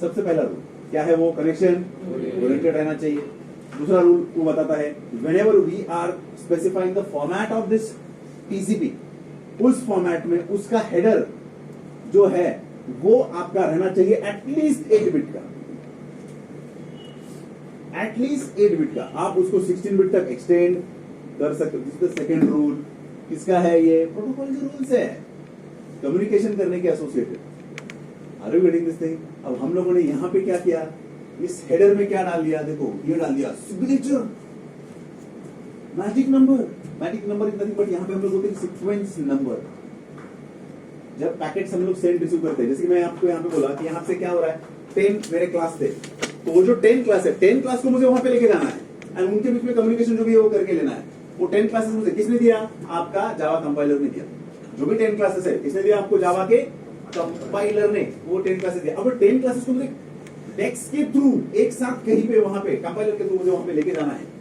सबसे पहला रूल क्या है? वो कनेक्शन ओरिएंटेड रहना चाहिए। दूसरा रूल वो बताता है whenever we are specifying the format of this TCP, उस फॉर्मेट में उसका हेडर जो है वो आपका रहना चाहिए एटलीस्ट 8 बिट का। एटलीस्ट 8 बिट का। आप उसको 16 बिट तक एक्सटेंड कर सकते हो। दिस सेकेंड रूल किसका है? ये प्रोटोकॉल जो रूल्स है कम्युनिकेशन करने के associated. Are you getting this thing? अब हम लोगों ने यहां पे क्या किया, इस हेडर में क्या डाल दिया? देखो ये डाल दिया signature magic number. Magic number is nothing but यहां पे हम लोग बोलते हैं सीक्वेंस नंबर। जब पैकेट्स हम लोग सेंड रिसीव करते हैं, जैसे कि मैं आपको यहाँ पे बोला कि यहाँ से क्या हो रहा है, 10 मेरे क्लास थे, तो वो जो 10 क्लास है, 10 क्लास को मुझे वहां पे लेके जाना है एंड उनके बीच में कम्युनिकेशन जो भी है वो करके लेना है। वो 10 क्लासेस मुझे किसने दिया? आपका जावा कंपाइलर ने दिया। जो भी 10 क्लासेस है किसने दिया आपको? जावा के कंपाइलर ने वो 10 क्लासेस दिया। अब 10 क्लासेस को मुझे डेक्स के थ्रू एक साथ कहीं पे वहां पे कंपाइलर के थ्रू मुझे वहां पे लेके जाना है।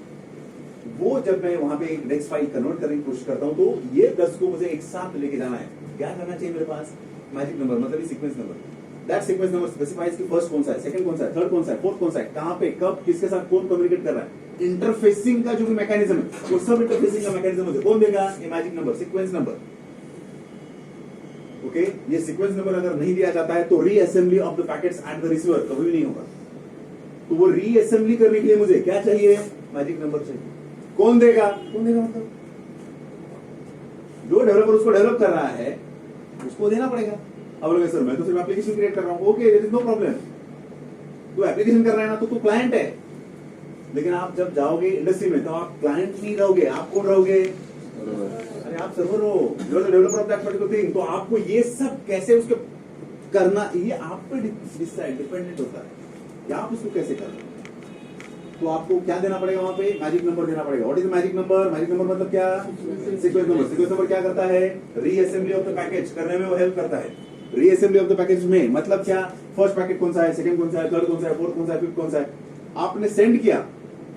वो जब मैं वहां पे एक डेक्स फाइल कन्वर्ट करने की कोशिश करता हूं तो ये 10 को मुझे एक साथ लेके जाना है। क्या करना चाहिए मेरे पास? मैजिक नंबर, मतलब sequence number. That sequence number specifies कि फर्स्ट कौन सा है, सेकंड कौन सा है, थर्ड कौन सा है, फोर्थ कौन सा है, कहां पे, कब, किसके साथ कौन कम्युनिकेट कर रहा है। इंटरफेसिंग का जो भी मैकेनिज्म है वो सब इंटरफेसिंग का मैकेनिज्म मुझे कौन देगा? ये magic number, sequence number. Okay, ये सीक्वेंस नंबर अगर नहीं दिया जाता है तो reassembly of the packets at the receiver कभी भी नहीं होगा। तो वो रीअसेंबली करने के लिए मुझे क्या चाहिए? मैजिक नंबर चाहिए। कौन देगा? कौन देगा मतलब जो डेवलपर उसको डेवलप कर रहा है उसको देना पड़ेगा। अब लोग सर मैं तो सिर्फ एप्लीकेशन क्रिएट कर रहा हूं, okay there is no problem. तू एप्लीकेशन कर रहा है ना, तो तू क्लाइंट है। लेकिन आप जब जाओगे इंडस्ट्री में तो आप क्लाइंट नहीं रहोगे, आप कौन रहोगे? अरे आप सर्वर हो, you are the developer of that particular thing. तो आपको ये सब कैसे उसके करना, ये आप पे डिपेंडेंट होता है कि आप उसको कैसे करना। तो आपको क्या देना पड़ेगा? वहां पे मैजिक नंबर देना पड़ेगा। What is magic number? Magic number मतलब क्या? Sequence number. सीक्वेंस नंबर क्या करता है? रीअसेंबली ऑफ द पैकेज करने में वो हेल्प करता है। रीअसेंबली ऑफ द पैकेज में मतलब क्या? फर्स्ट पैकेट कौन सा है, सेकंड कौन सा है, थर्ड कौन सा है, फोर्थ कौन सा है, फिफ्थ कौन सा है। आपने सेंड किया,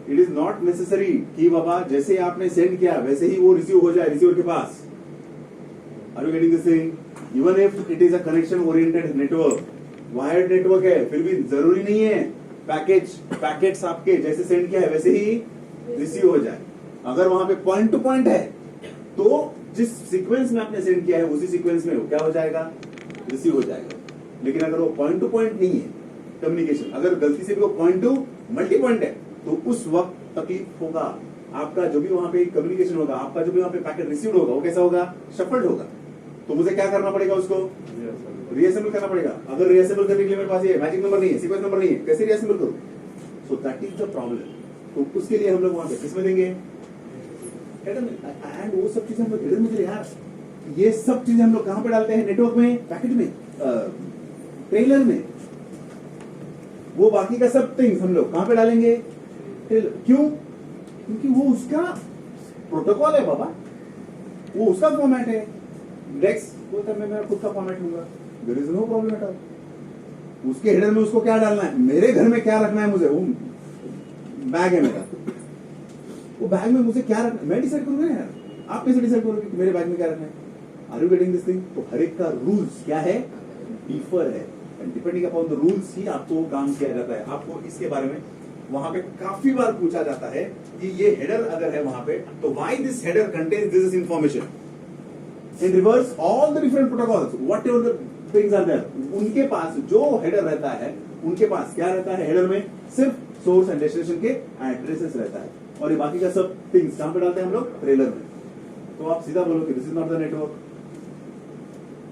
इट इज नॉट नेसेसरी कि बाबा जैसे आपने सेंड किया वैसे ही वो रिसीव हो जाए रिसीवर के पास। Are you getting this thing? Even if it is a connection oriented network, wired network है, फिर भी जरूरी नहीं है पैकेट्स आपके जैसे सेंड किया है वैसे ही रिसीव हो जाए। अगर वहां पे पॉइंट टू पॉइंट है तो जिस सीक्वेंस में आपने सेंड किया है उसी सीक्वेंस में वो क्या हो जाएगा? रिसीव हो जाएगा। लेकिन अगर वो पॉइंट टू पॉइंट नहीं है कम्युनिकेशन, अगर गलती से भी वो पॉइंट टू मल्टी पॉइंट है तो उस वक्त तकलीफ होगा। आपका जो भी वहां पे कम्युनिकेशन होगा, आपका जो भी वहां पे पैकेट रिसीव होगा वो कैसा होगा? शफल्ड होगा। तो मुझे क्या करना पड़ेगा? उसको रीअसेंबल करना पड़ेगा। अगर रीअसेंबल करने के लिए मेरे पास ये मैजिक नंबर नहीं है, सीक्वेंस नंबर नहीं है, कैसे रीअसेंबल करूं? So that is the problem. तो उसके लिए हम लोग वहां पे किसमें देंगे? हेडर में। एंड वो सब चीजें हम लोग हेडर में, यार ये सब चीजें हम लोग कहां पे डालते हैं? नेटवर्क में, पैकेट में, ट्रेलर में। वो बाकी का सब थिंग्स हम लोग कहां पे डालेंगे? क्यों? क्योंकि वो उसका प्रोटोकॉल है बाबा, वो उसका फॉर्मेट है। डेक्स वो तब मैं मेरा खुद का फॉर्मेट लूंगा, there is no problem at all. उसके हेडर में उसको क्या डालना है, मेरे घर में क्या रखना है मुझे, वो बैग है मेरा, वो बैग में मुझे क्या रखना है मैं डिसाइड करूंगा यार। आप कैसे डिसाइड करोगे कि मेरे बैग में क्या रखना है? Are you getting this thing? तो हर एक का रूल्स क्या है? डिफर है, and depending upon the rules ही आपको काम किया जाता है। आपको इसके बारे में वहां पे काफी बार पूछा जाता है कि ये हेडर अगर है वहां पे तो why this header contains this information in reverse all the different protocols whatever the things are there. उनके पास जो हेडर रहता है उनके पास क्या रहता है? हेडर में सिर्फ सोर्स एंड डेस्टिनेशन के एड्रेसेस रहता है, और ये बाकी का सब थिंग्स कहां पे डालते हैं हम लोग? ट्रेलर में। तो आप सीधा बोलो कि this is not the network,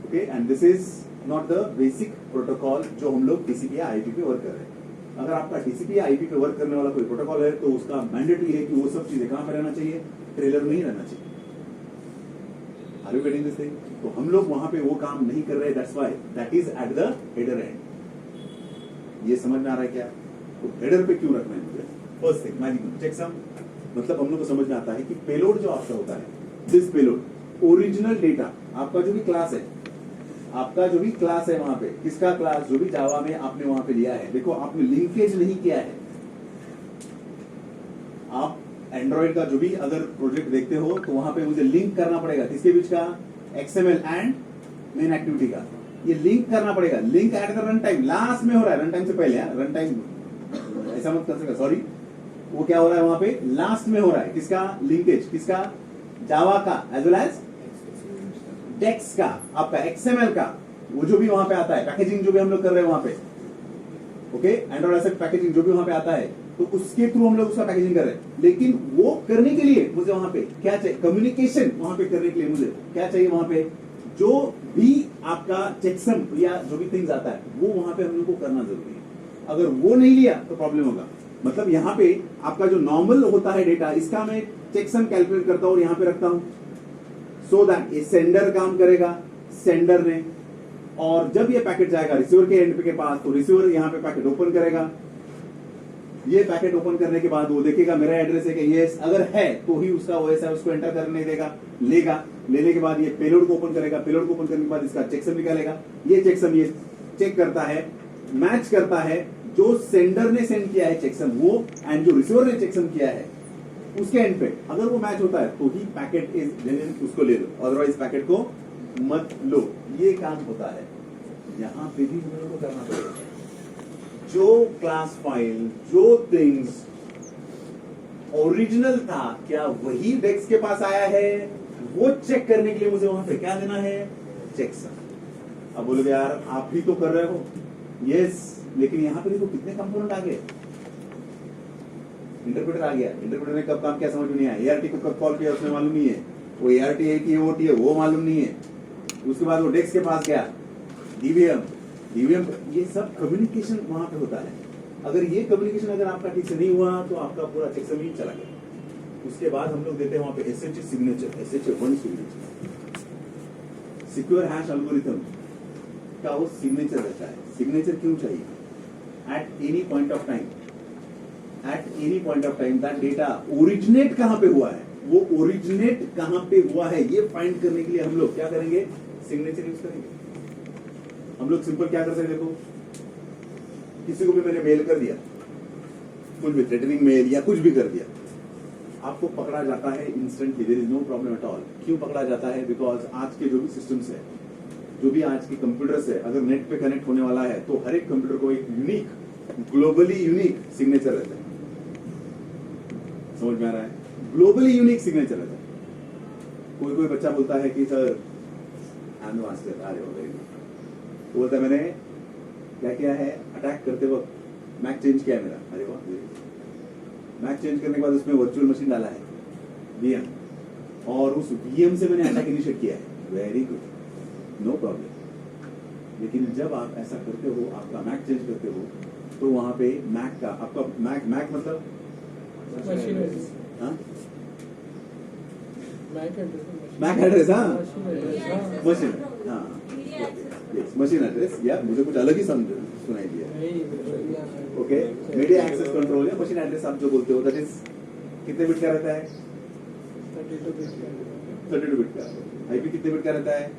okay, and this is not the basic protocol जो हम लोग टीसीपी या आईपी पे वर्क कर रहे हैं। अगर आपका टीसीपी या आईपी पे वर्क करने वाला कोई प्रोटोकॉल है तो उसका मैंडेटरी है कि वो सब चीजें कहां पे रहना चाहिए? ट्रेलर में ही रहना चाहिए। Are you getting this thing? तो हम लोग वहां पे वो काम नहीं कर रहे, that's why that is at the header and. ये समझ में आ रहा है क्या? तो हेडर पे क्यों रखना है मुझे? फर्स्ट थिंग मैजिक चेकसम मतलब हम लोग को समझ में आता है कि पेलोड जो आपका होता है, दिस पेलोड ओरिजिनल डेटा आपका जो भी क्लास है, आपका जो भी क्लास है वहां पे, किसका क्लास जो भी जावा में आपने वहां पे लिया है, देखो आपने लिंकेज नहीं किया है। आप एंड्रॉइड का जो भी अगर प्रोजेक्ट देखते हो तो वहां पे मुझे लिंक करना पड़ेगा किसके बीच का, XML एंड मेन एक्टिविटी का, ये लिंक करना पड़ेगा। Link at the run time, last में हो रहा है, रन टाइम से पहले, रन टाइम ऐसा मत कर सकता, सॉरी, वो क्या हो रहा है वहां पे, लास्ट में हो रहा है। किसका लिंकेज, किसका, जावा का एज वेल एज डेक्स का, आपका XML का, वो जो भी वहां पे आता है, पैकेजिंग जो भी हम लोग कर रहे हैं वहां पे, ओके, एंड्रॉइड एसेट पैकेजिंग जो भी वहां पे आता है, तो उसके थ्रू हम लोग उसका पैकेजिंग कर रहे हैं। लेकिन वो करने के लिए मुझे वहां पे क्या चाहिए, कम्युनिकेशन वहां पे करने के लिए मुझे क्या चाहिए, वहां पे जो भी आपका चेकसम या जो भी थिंग्स आता है वो वहां पे हम लोग को करना जरूरी है। अगर वो नहीं लिया तो प्रॉब्लम होगा। मतलब यहाँ पे आपका जो नॉर्मल होता है डेटा, इसका मैं चेकसम कैलकुलेट करता हूँ और यहाँ पे रखता हूँ, सो दैट ये सेंडर काम करेगा, सेंडर ने, और जब ये पैकेट जाएगा रिसीवर के एंड के पास तो रिसीवर यहाँ पे पैकेट ओपन करेगा। ये पैकेट ओपन करने के बाद वो देखेगा मेरा एड्रेस है कि यस, अगर है तो ही उसका ओएस है, उसको एंटर करने देगा, लेगा, लेने के बाद ये पेलोड को ओपन करेगा, पेलोड को ओपन करने के बाद इसका चेकसम निकालेगा। ये चेकसम ये चेक करता है, मैच करता है जो सेंडर ने सेंड किया है चेकसम वो एंड जो रिसीवर ने चेकसम किया है उसके एंड पे, अगर वो मैच होता है तो ही पैकेट इज जेन्युइन, उसको ले लो, अदरवाइज पैकेट को मत लो। ये काम होता है, यहां पे भी हम लोगों को करना पड़ेगा। जो क्लास फाइल, जो थिंग्स ओरिजिनल था, क्या वही डेस्क के पास आया है, वो चेक करने के लिए मुझे वहां पे क्या देना है, चेकसम। अब बोलोगे यार आप भी तो कर रहे हो, यस, लेकिन यहां पे देखो कितने कंपोनेंट आ गए। इंटरप्रेटर आ गया, इंटरप्रेटर ने कब काम किया समझ में नहीं आया, ART को कब कॉल किया उसमें मालूम नहीं है, वो ART है कि OT है वो मालूम नहीं है। उसके बाद वो डेस्क के पास गया, DBM, ये सब कम्युनिकेशन वहां पे होता है। अगर ये कम्युनिकेशन अगर आपका ठीक से नहीं हुआ तो आपका पूरा चेकसम ही चला गया। उसके बाद हम लोग देते हैं वहां पे SHA signature, SHA-1 signature, secure hash algorithm का वो सिग्नेचर रहता है। सिग्नेचर क्यों चाहिए, at any point of time that data originate कहां पे हुआ है, वो ओरिजिनेट कहां पे हुआ है ये फाइंड करने के लिए हम लोग क्या करेंगे, सिग्नेचर यूज करेंगे। हम लोग सिंपल क्या कर सकते हैं, देखो किसी को भी मैंने मेल कर दिया, कुछ भी थ्रेटनिंग मेल या कुछ भी कर दिया, आपको पकड़ा जाता है instantly, there is no problem at all. क्यों पकड़ा जाता है, बिकॉज आज के जो भी सिस्टम्स है, जो भी आज के कंप्यूटर्स है, अगर नेट पे कनेक्ट होने वाला है तो हर एक कंप्यूटर को एक यूनिक, ग्लोबली यूनिक सिग्नेचर रहता है। समझ में आ रहा है, ग्लोबली यूनिक सिग्नेचर रहता है। कोई बच्चा बोलता है कि सर मास्टर आ रहे हो गए, तो बोलता है मैंने क्या किया है, अटैक करते वक्त मैक चेंज किया है मेरा, अरे वाह, मैक चेंज करने के बाद उसमें वर्चुअल मशीन डाला है VM, और उस VM से मैंने अटैक इनिशिएट किया है, वेरी गुड, नो प्रॉब्लम। लेकिन जब आप ऐसा करते हो, आपका मैक चेंज करते हो, तो वहां पे मैक का आपका मैक मतलब मैक एड्रेस, हाँ मशीन, हाँ मशीन एड्रेस, या मुझे कुछ अलग ही सुनाई दिया, ओके, मीडिया एक्सेस कंट्रोल या मशीन एड्रेस आप जो बोलते हो, दैट इज कितने बिट का रहता है, 32 बिट का। IP कितने बिट का रहता है,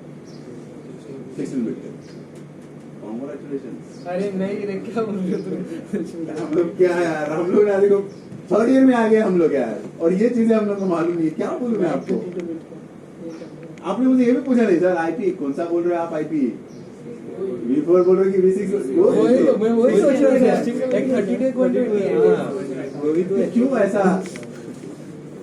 16 बिट का। कांग्रेचुलेशंस। अरे नहीं रे, क्या बोल रहे हो तुम, हम लोग क्या यार, हम लोग ना देखो 3rd ईयर में आ गए हम लोग यार, और ये चीजें हम लोग को मालूम नहीं है, क्या बोलूं मैं आपको। आपने मुझे ये भी पूछा नहीं सर, IP कौन सा बोल रहे हो आप, IP V4 बोल रहे हो कि V6? मैं वही सोच रहा था, एक 30 क्यों ऐसा,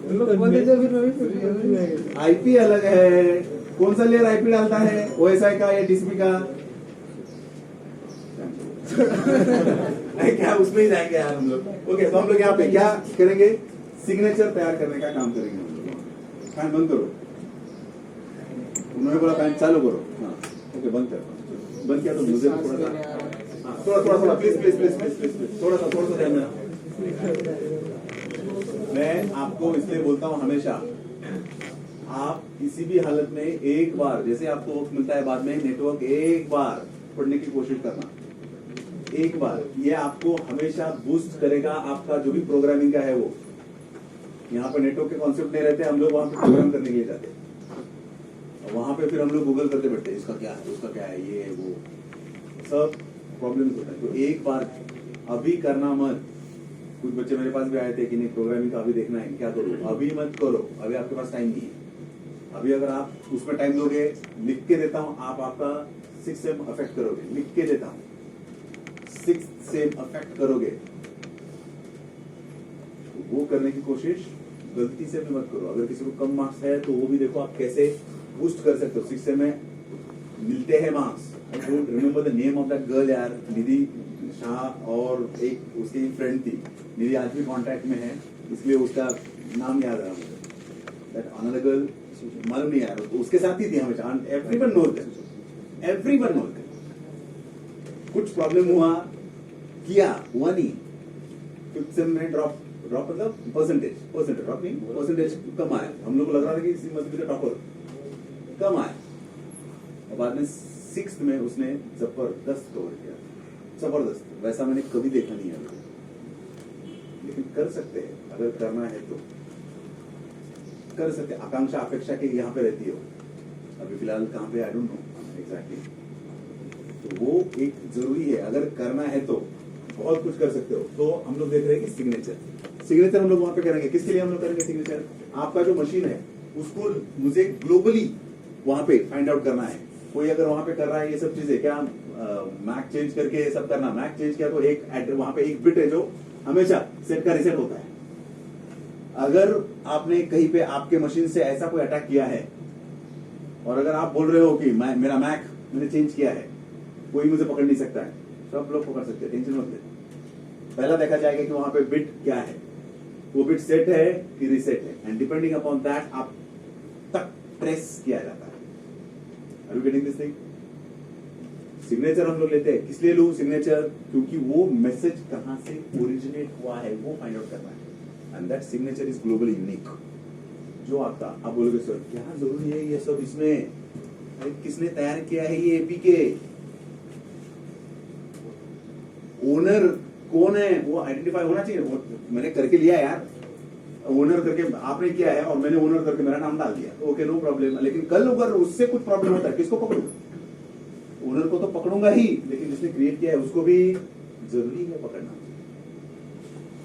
बोलते थे, फिर मैं भी सोच रहा था। IP अलग है, कौन सा लेयर IP डालता है, OSI का या TCP का? क्या उसमें ही जाएंगे यार हम लोग। ओके, तो हम लोग यहाँ पे क्या करेंगे, सिग्नेचर तैयार करने का काम करेंगे हम लोग। फैन बंद करो, उन्होंने बोला फैन चालू करो, हाँ ओके बंद कर, बंद किया तो मुझे थोड़ा सा, थोड़ा प्लीज थोड़ा सा ध्यान देना। मैं आपको इसलिए बोलता हूँ हमेशा, आप किसी भी हालत में एक बार, जैसे आपको वक्त मिलता है बाद में, नेटवर्क एक बार पढ़ने की कोशिश करना, एक बार ये आपको हमेशा बूस्ट करेगा आपका जो भी प्रोग्रामिंग का है वो। यहाँ पे नेटवर्क के कॉन्सेप्ट नहीं रहते, हम लोग वहां पे प्रोग्राम करने के लिए जाते हैं। वहां पे फिर हम लोग गूगल करते बैठते हैं, इसका क्या है, उसका क्या है, ये है वो, सब प्रॉब्लम होता है। तो एक बार अभी करना मत। कुछ बच्चे मेरे पास भी आए थे कि नहीं प्रोग्रामिंग का अभी देखना है, क्या करो, अभी मत करो, अभी आपके पास टाइम नहीं है। अभी अगर आप उसमें टाइम दोगे, लिख के देता हूं, आप आपका 6 सेम अफेक्ट करोगे, लिख के देता हूं 6 सेम अफेक्ट करोगे। तो वो करने की कोशिश गलती से भी मत करो। अगर किसी को कम मार्क्स है तो वो भी देखो आप कैसे बूस्ट कर सकते हो। 6 सेम में मिलते हैं marks. I don't remember the name of that girl यार, निधि शाह, और एक उसकी फ्रेंड थी निधि, आज भी कॉन्टेक्ट में है, इसलिए उसका नाम याद रहा मुझे। दैट अनदर गर्ल मालूम नहीं यार, उसके साथ ही थी हमेशा। Everyone knows that, everyone knows that. कुछ प्रॉब्लम हुआ, किया, हुआ नहीं, 5th सेम में ड्रॉप मतलब परसेंटेज ड्रॉप नहीं, परसेंटेज कम आया। हम लोग को लग रहा था कि इसी मत भी टॉपर, कम आया। और बाद में 6th में उसने जबरदस्त कवर किया, जबरदस्त। वैसा मैंने कभी देखा नहीं है, लेकिन कर सकते हैं अगर करना है तो कर सकते। आकांक्षा अपेक्षा के यहाँ पे रहती हो, अभी फिलहाल कहाँ पे आई डोंट नो एग्जैक्टली। तो वो एक जरूरी है, अगर करना है तो बहुत कुछ कर सकते हो। तो हम लोग देख रहे हैं कि सिग्नेचर हम लोग वहां पे करेंगे। किसके लिए हम लोग करेंगे सिग्नेचर? आपका जो मशीन है उसको मुझे ग्लोबली वहां पे फाइंड आउट करना है। कोई अगर वहां पे कर रहा है ये सब चीजें, क्या मैक चेंज करके ये सब करना, मैक चेंज किया तो एक वहां पे एक बिट है जो हमेशा सेट का रिसेट होता है। अगर आपने कहीं पे आपके मशीन से ऐसा कोई अटैक किया है और अगर आप बोल रहे हो कि मेरा मैक मैंने चेंज किया है, कोई मुझे पकड़ नहीं सकता है, सब लोग पकड़ सकते हैं, टेंशन मत ले। पहला देखा जाएगा कि वहां पे बिट क्या है, वो बिट सेट है कि रीसेट है, एंड डिपेंडिंग अपॉन दैट आप तक प्रेस किया जाता है। Are you getting this thing? Signature हम लोग लेते हैं, किस लिए लूं सिग्नेचर? क्योंकि वो मैसेज कहां से ओरिजिनेट हुआ है वो फाइंड आउट करना है, and that signature is globally unique. जो आपका, आप बोलोगे सर क्या जरूरी है ये सब इसमें, अरे किसने तैयार किया है ये एपीके, ओनर कौन है वो आइडेंटिफाई होना चाहिए। मैंने करके लिया यार, ओनर करके आपने किया है और मैंने ओनर करके मेरा नाम डाल दिया, ओके नो प्रॉब्लम। लेकिन कल अगर उससे कुछ प्रॉब्लम होता है, किसको पकड़ूंगा? ओनर को तो पकड़ूंगा ही, लेकिन जिसने क्रिएट किया है उसको भी जरूरी है पकड़ना।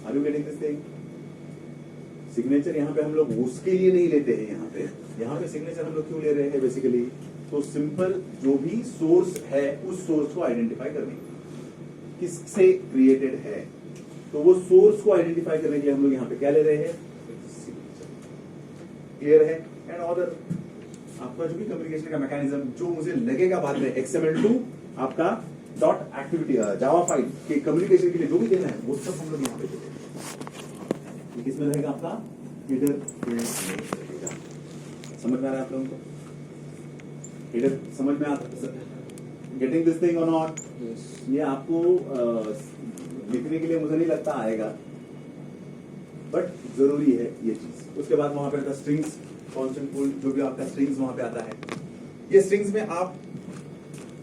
Are you getting this thing? Signature यहाँ पे हम लोग उसके लिए नहीं लेते हैं। यहाँ पे सिग्नेचर हम लोग क्यों ले रहे हैं बेसिकली? तो सिंपल जो भी सोर्स है उस सोर्स को आइडेंटिफाई करने, किससे क्रिएटेड है, तो वो सोर्स को आइडेंटिफाई करने के लिए हम लोग यहाँ पे क्या ले रहे हैं? क्लियर है? एंड ऑर्डर आपका जो भी कम्युनिकेशन का मैकेनिज्म जो मुझे लगेगा बाद में XML2 आपका डॉट एक्टिविटी जावा फाइल के कम्युनिकेशन के लिए जो भी देना है वो सब हम लोग यहाँ पे देते हैं। किसमें रहेगा आपका? हेडर रहेगा। समझ में आ रहा है आप लोगों को? हेडर समझ में आता? गेटिंग दिस थिंग और नॉट? ये आपको लिखने के लिए मुझे नहीं लगता आएगा, बट जरूरी है ये चीज। उसके बाद वहां पे आता स्ट्रिंग्स, कॉन्स्टेंट पुल, जो भी आपका स्ट्रिंग्स वहां पे आता है। ये स्ट्रिंग्स में आप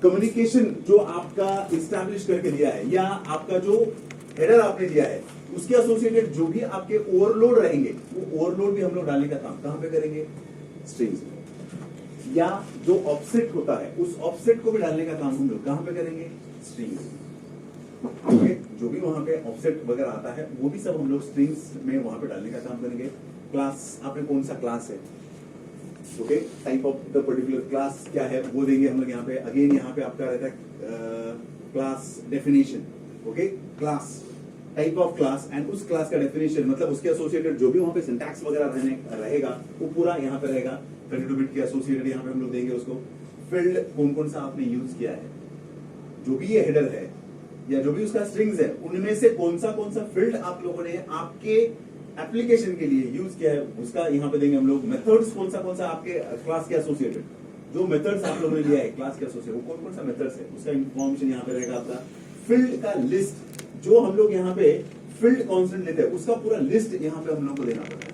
कम्युनिकेशन जो आपका इस्टेब्लिश करके दिया है या आपका जो हेडर आपने दिया है उसके एसोसिएटेड जो भी आपके ओवरलोड रहेंगे वो ओवरलोड भी हम लोग डालने का काम कहां पे करेंगे? स्ट्रिंग्स में। या जो ऑफसेट होता है उस ऑफसेट को भी डालने का काम हम लोग कहां पे करेंगे? स्ट्रिंग्स। ओके, जो भी वहां पे ऑफसेट वगैरह आता है वो भी सब हम लोग स्ट्रिंग्स में वहां पे डालने का काम करेंगे। क्लास, आपने कौन सा क्लास है, okay, type of the particular class क्या है वो देंगे हम लोग यहाँ पे। अगेन यहाँ पे आपका रहता है class definition, okay, class type of class and उस क्लास का डेफिनेशन, मतलब उसके एसोसिएटेड जो भी वहां पे सिंटैक्स वगैरह रहेगा वो पूरा यहाँ पे रहेगा। 32 बिट के एसोसिएटेड यहाँ पे हम लोग देंगे उसको। फील्ड कौन कौन सा आपने यूज किया है, जो भी ये हेडर है या जो भी उसका स्ट्रिंग्स है उनमें से कौन सा फील्ड आप लोगों ने आपके एप्लीकेशन के लिए यूज किया है उसका यहाँ पे देंगे हम लोग। मेथड्स कौन सा आपके क्लास के एसोसिएटेड, जो मेथड्स आप लोगों ने लिया है क्लास के एसोसिएटेड वो कौन सा मेथड्स है उसका इंफॉर्मेशन यहाँ पे रहेगा आपका। फील्ड का लिस्ट, जो हम लोग यहाँ पे फील्ड कांस्टेंट लेते हैं उसका पूरा लिस्ट यहाँ पे हम लोग को देना पड़ता है।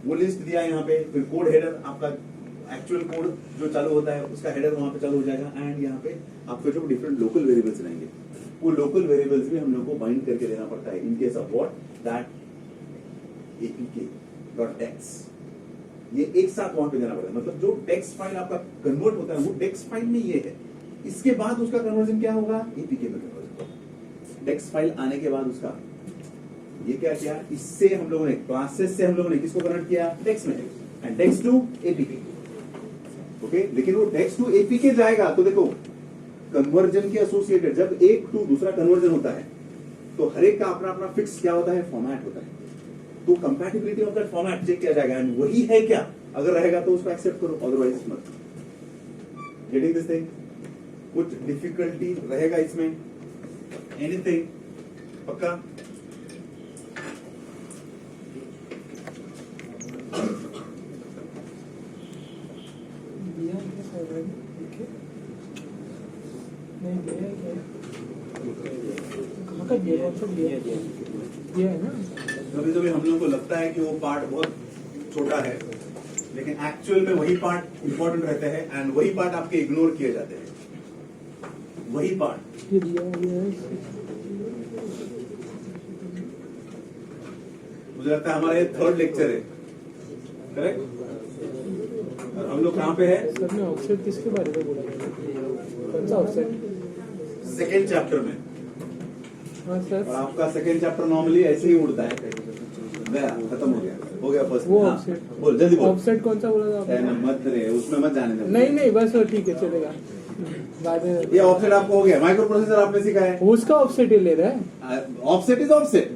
वो लिस्ट दिया यहाँ पे, फिर कोड हेडर आपका एक्चुअल कोड जो चालू होता है उसका हेडर वहां पे चालू हो जाएगा। एंड यहाँ पे आपके जो डिफरेंट लोकल वेरिएबल्स रहेंगे वो लोकल वेरिएबल्स भी हम लोग को बाइंड करके देना पड़ता है। In case of what that apk.text, ये एक साथ वहां पे देना पड़ता है। मतलब जो टेक्स्ट फाइल आपका कन्वर्ट होता है वो टेक्स्ट फाइल में ये है, इसके बाद उसका कन्वर्जन क्या होगा, एपीके में कन्वर्जन। टेक्स्ट फाइल आने के बाद उसका ये क्या किया, इससे हम लोगों ने क्लासेस से हम लोगों ने किसको कन्वर्ट किया, टेक्स्ट में, and text to APK. Okay, लेकिन वो टेक्स्ट टू एपीके जाएगा तो देखो कन्वर्जन के एसोसिएटेड जब एक टू दूसरा कन्वर्जन होता है तो हर एक का अपना अपना फिक्स क्या होता है, फॉर्मेट होता है। तो compatibility of that format check किया जाएगा, एंड वही है क्या, अगर रहेगा तो उसको एक्सेप्ट करो, अदरवाइज मत। Getting this thing? कुछ डिफिकल्टी रहेगा इसमें, एनीथिंग? पक्का? दिया है सर, ठीक है? नहीं दिया है कहाँ का दिया है? दिया है ना? कभी कभी हम लोगों को लगता है कि वो पार्ट बहुत छोटा है, लेकिन एक्चुअल में वही पार्ट इंपॉर्टेंट रहते हैं, एंड वही पार्ट आपके इग्नोर किए जाते हैं। वही पार्ट ये दिया है। मुझे लगता है हमारा ये 3rd लेक्चर है, करेक्ट? और हम लोग कहाँ पे है? सर ने ऑफसेट किसके बारे में बोला? कौन सा ऑफसेट? 2nd चैप्टर में। हाँ सर, और आपका 2nd चैप्टर नॉर्मली ऐसे ही उड़ता है, गया, खत्म हो गया फर्स्ट। वो हाँ, ऑफसेट, बोल जल्दी बोल। ऑफसेट कौन सा बोला था आपने? मत रे, उसमें मत जाने दे। नहीं नहीं, बस वो ठीक है, चलेगा बाद में। ये ऑफसेट आपको हो गया, माइक्रो प्रोसेसर आपने सीखा है। उसका ऑफसेट ही ले रहा है, ऑफसेट इज ऑफसेट।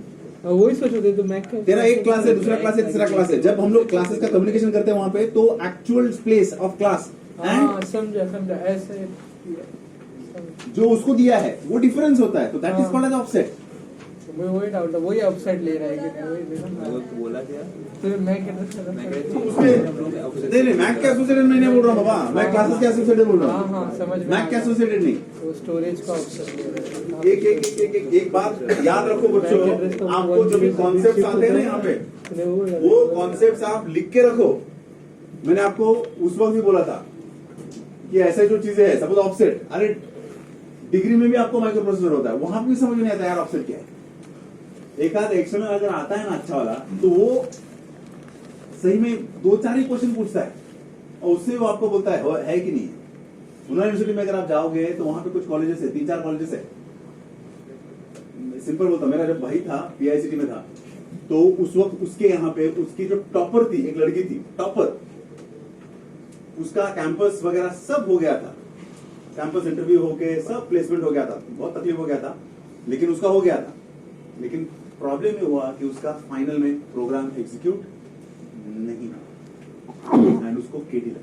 वही सोचो थे तो मैं क्या, तेरा एक क्लास है, दूसरा क्लास है, तीसरा क्लास है। जब हम लोग क्लासेस का कम्युनिकेशन करते हैं वहां पे, तो एक्चुअल प्लेस ऑफ क्लास हाँ एंड समझा ऐसे जो उसको दिया है वो डिफरेंस होता है, तो दैट इज हाँ। Called as offset. मुझे वही डाउट था, वही ऑफसेट ले रहा है कि नहीं, वही देखा बोला क्या? फिर मैं कहता था नहीं नहीं, मैक के एसोसिएटेड मैं नहीं बोल रहा हूँ बाबा, मैं क्लासेस के एसोसिएटेड बोल रहा हाँ हूँ। हाँ समझ में मैक के आया। एसोसिएटेड नहीं। वो स्टोरेज का ऑप्शन ले रहा है। एक एक एक एक एक बात याद रखो बच्चों, आपको जो भी कॉन्सेप्ट आते हैं ना यहाँ पे, वो कॉन्सेप्ट आप लिख के रखो। मैंने आपको उस वक्त भी बोला था कि ऐसे जो चीजें है, सपोज ऑफसेट, अरे डिग्री में भी आपको माइक्रो प्रोसेसर होता है, वहां भी समझ में नहीं आता यार ऑफसेट क्या है। एक आध एक्सएमएल अगर आता है ना अच्छा वाला, तो वो सही में 2-4 ही क्वेश्चन पूछता है और उससे वो आपको बोलता है कि नहीं। पुणे यूनिवर्सिटी में अगर आप जाओगे तो वहां पे कुछ कॉलेजेस है, 3-4 कॉलेजेस है। सिंपल बोलता, मेरा जब भाई था पीआईसीटी में था, तो उस वक्त उसके यहाँ पे उसकी जो टॉपर थी, एक लड़की थी टॉपर, उसका कैंपस वगैरह सब हो गया था, कैंपस इंटरव्यू होके सब प्लेसमेंट हो गया था, बहुत तकलीफ हो गया था, लेकिन उसका हो गया था। लेकिन प्रॉब्लम ये हुआ कि उसका फाइनल में प्रोग्राम एग्जीक्यूट नहीं हुआ एंड उसको केटी लगा।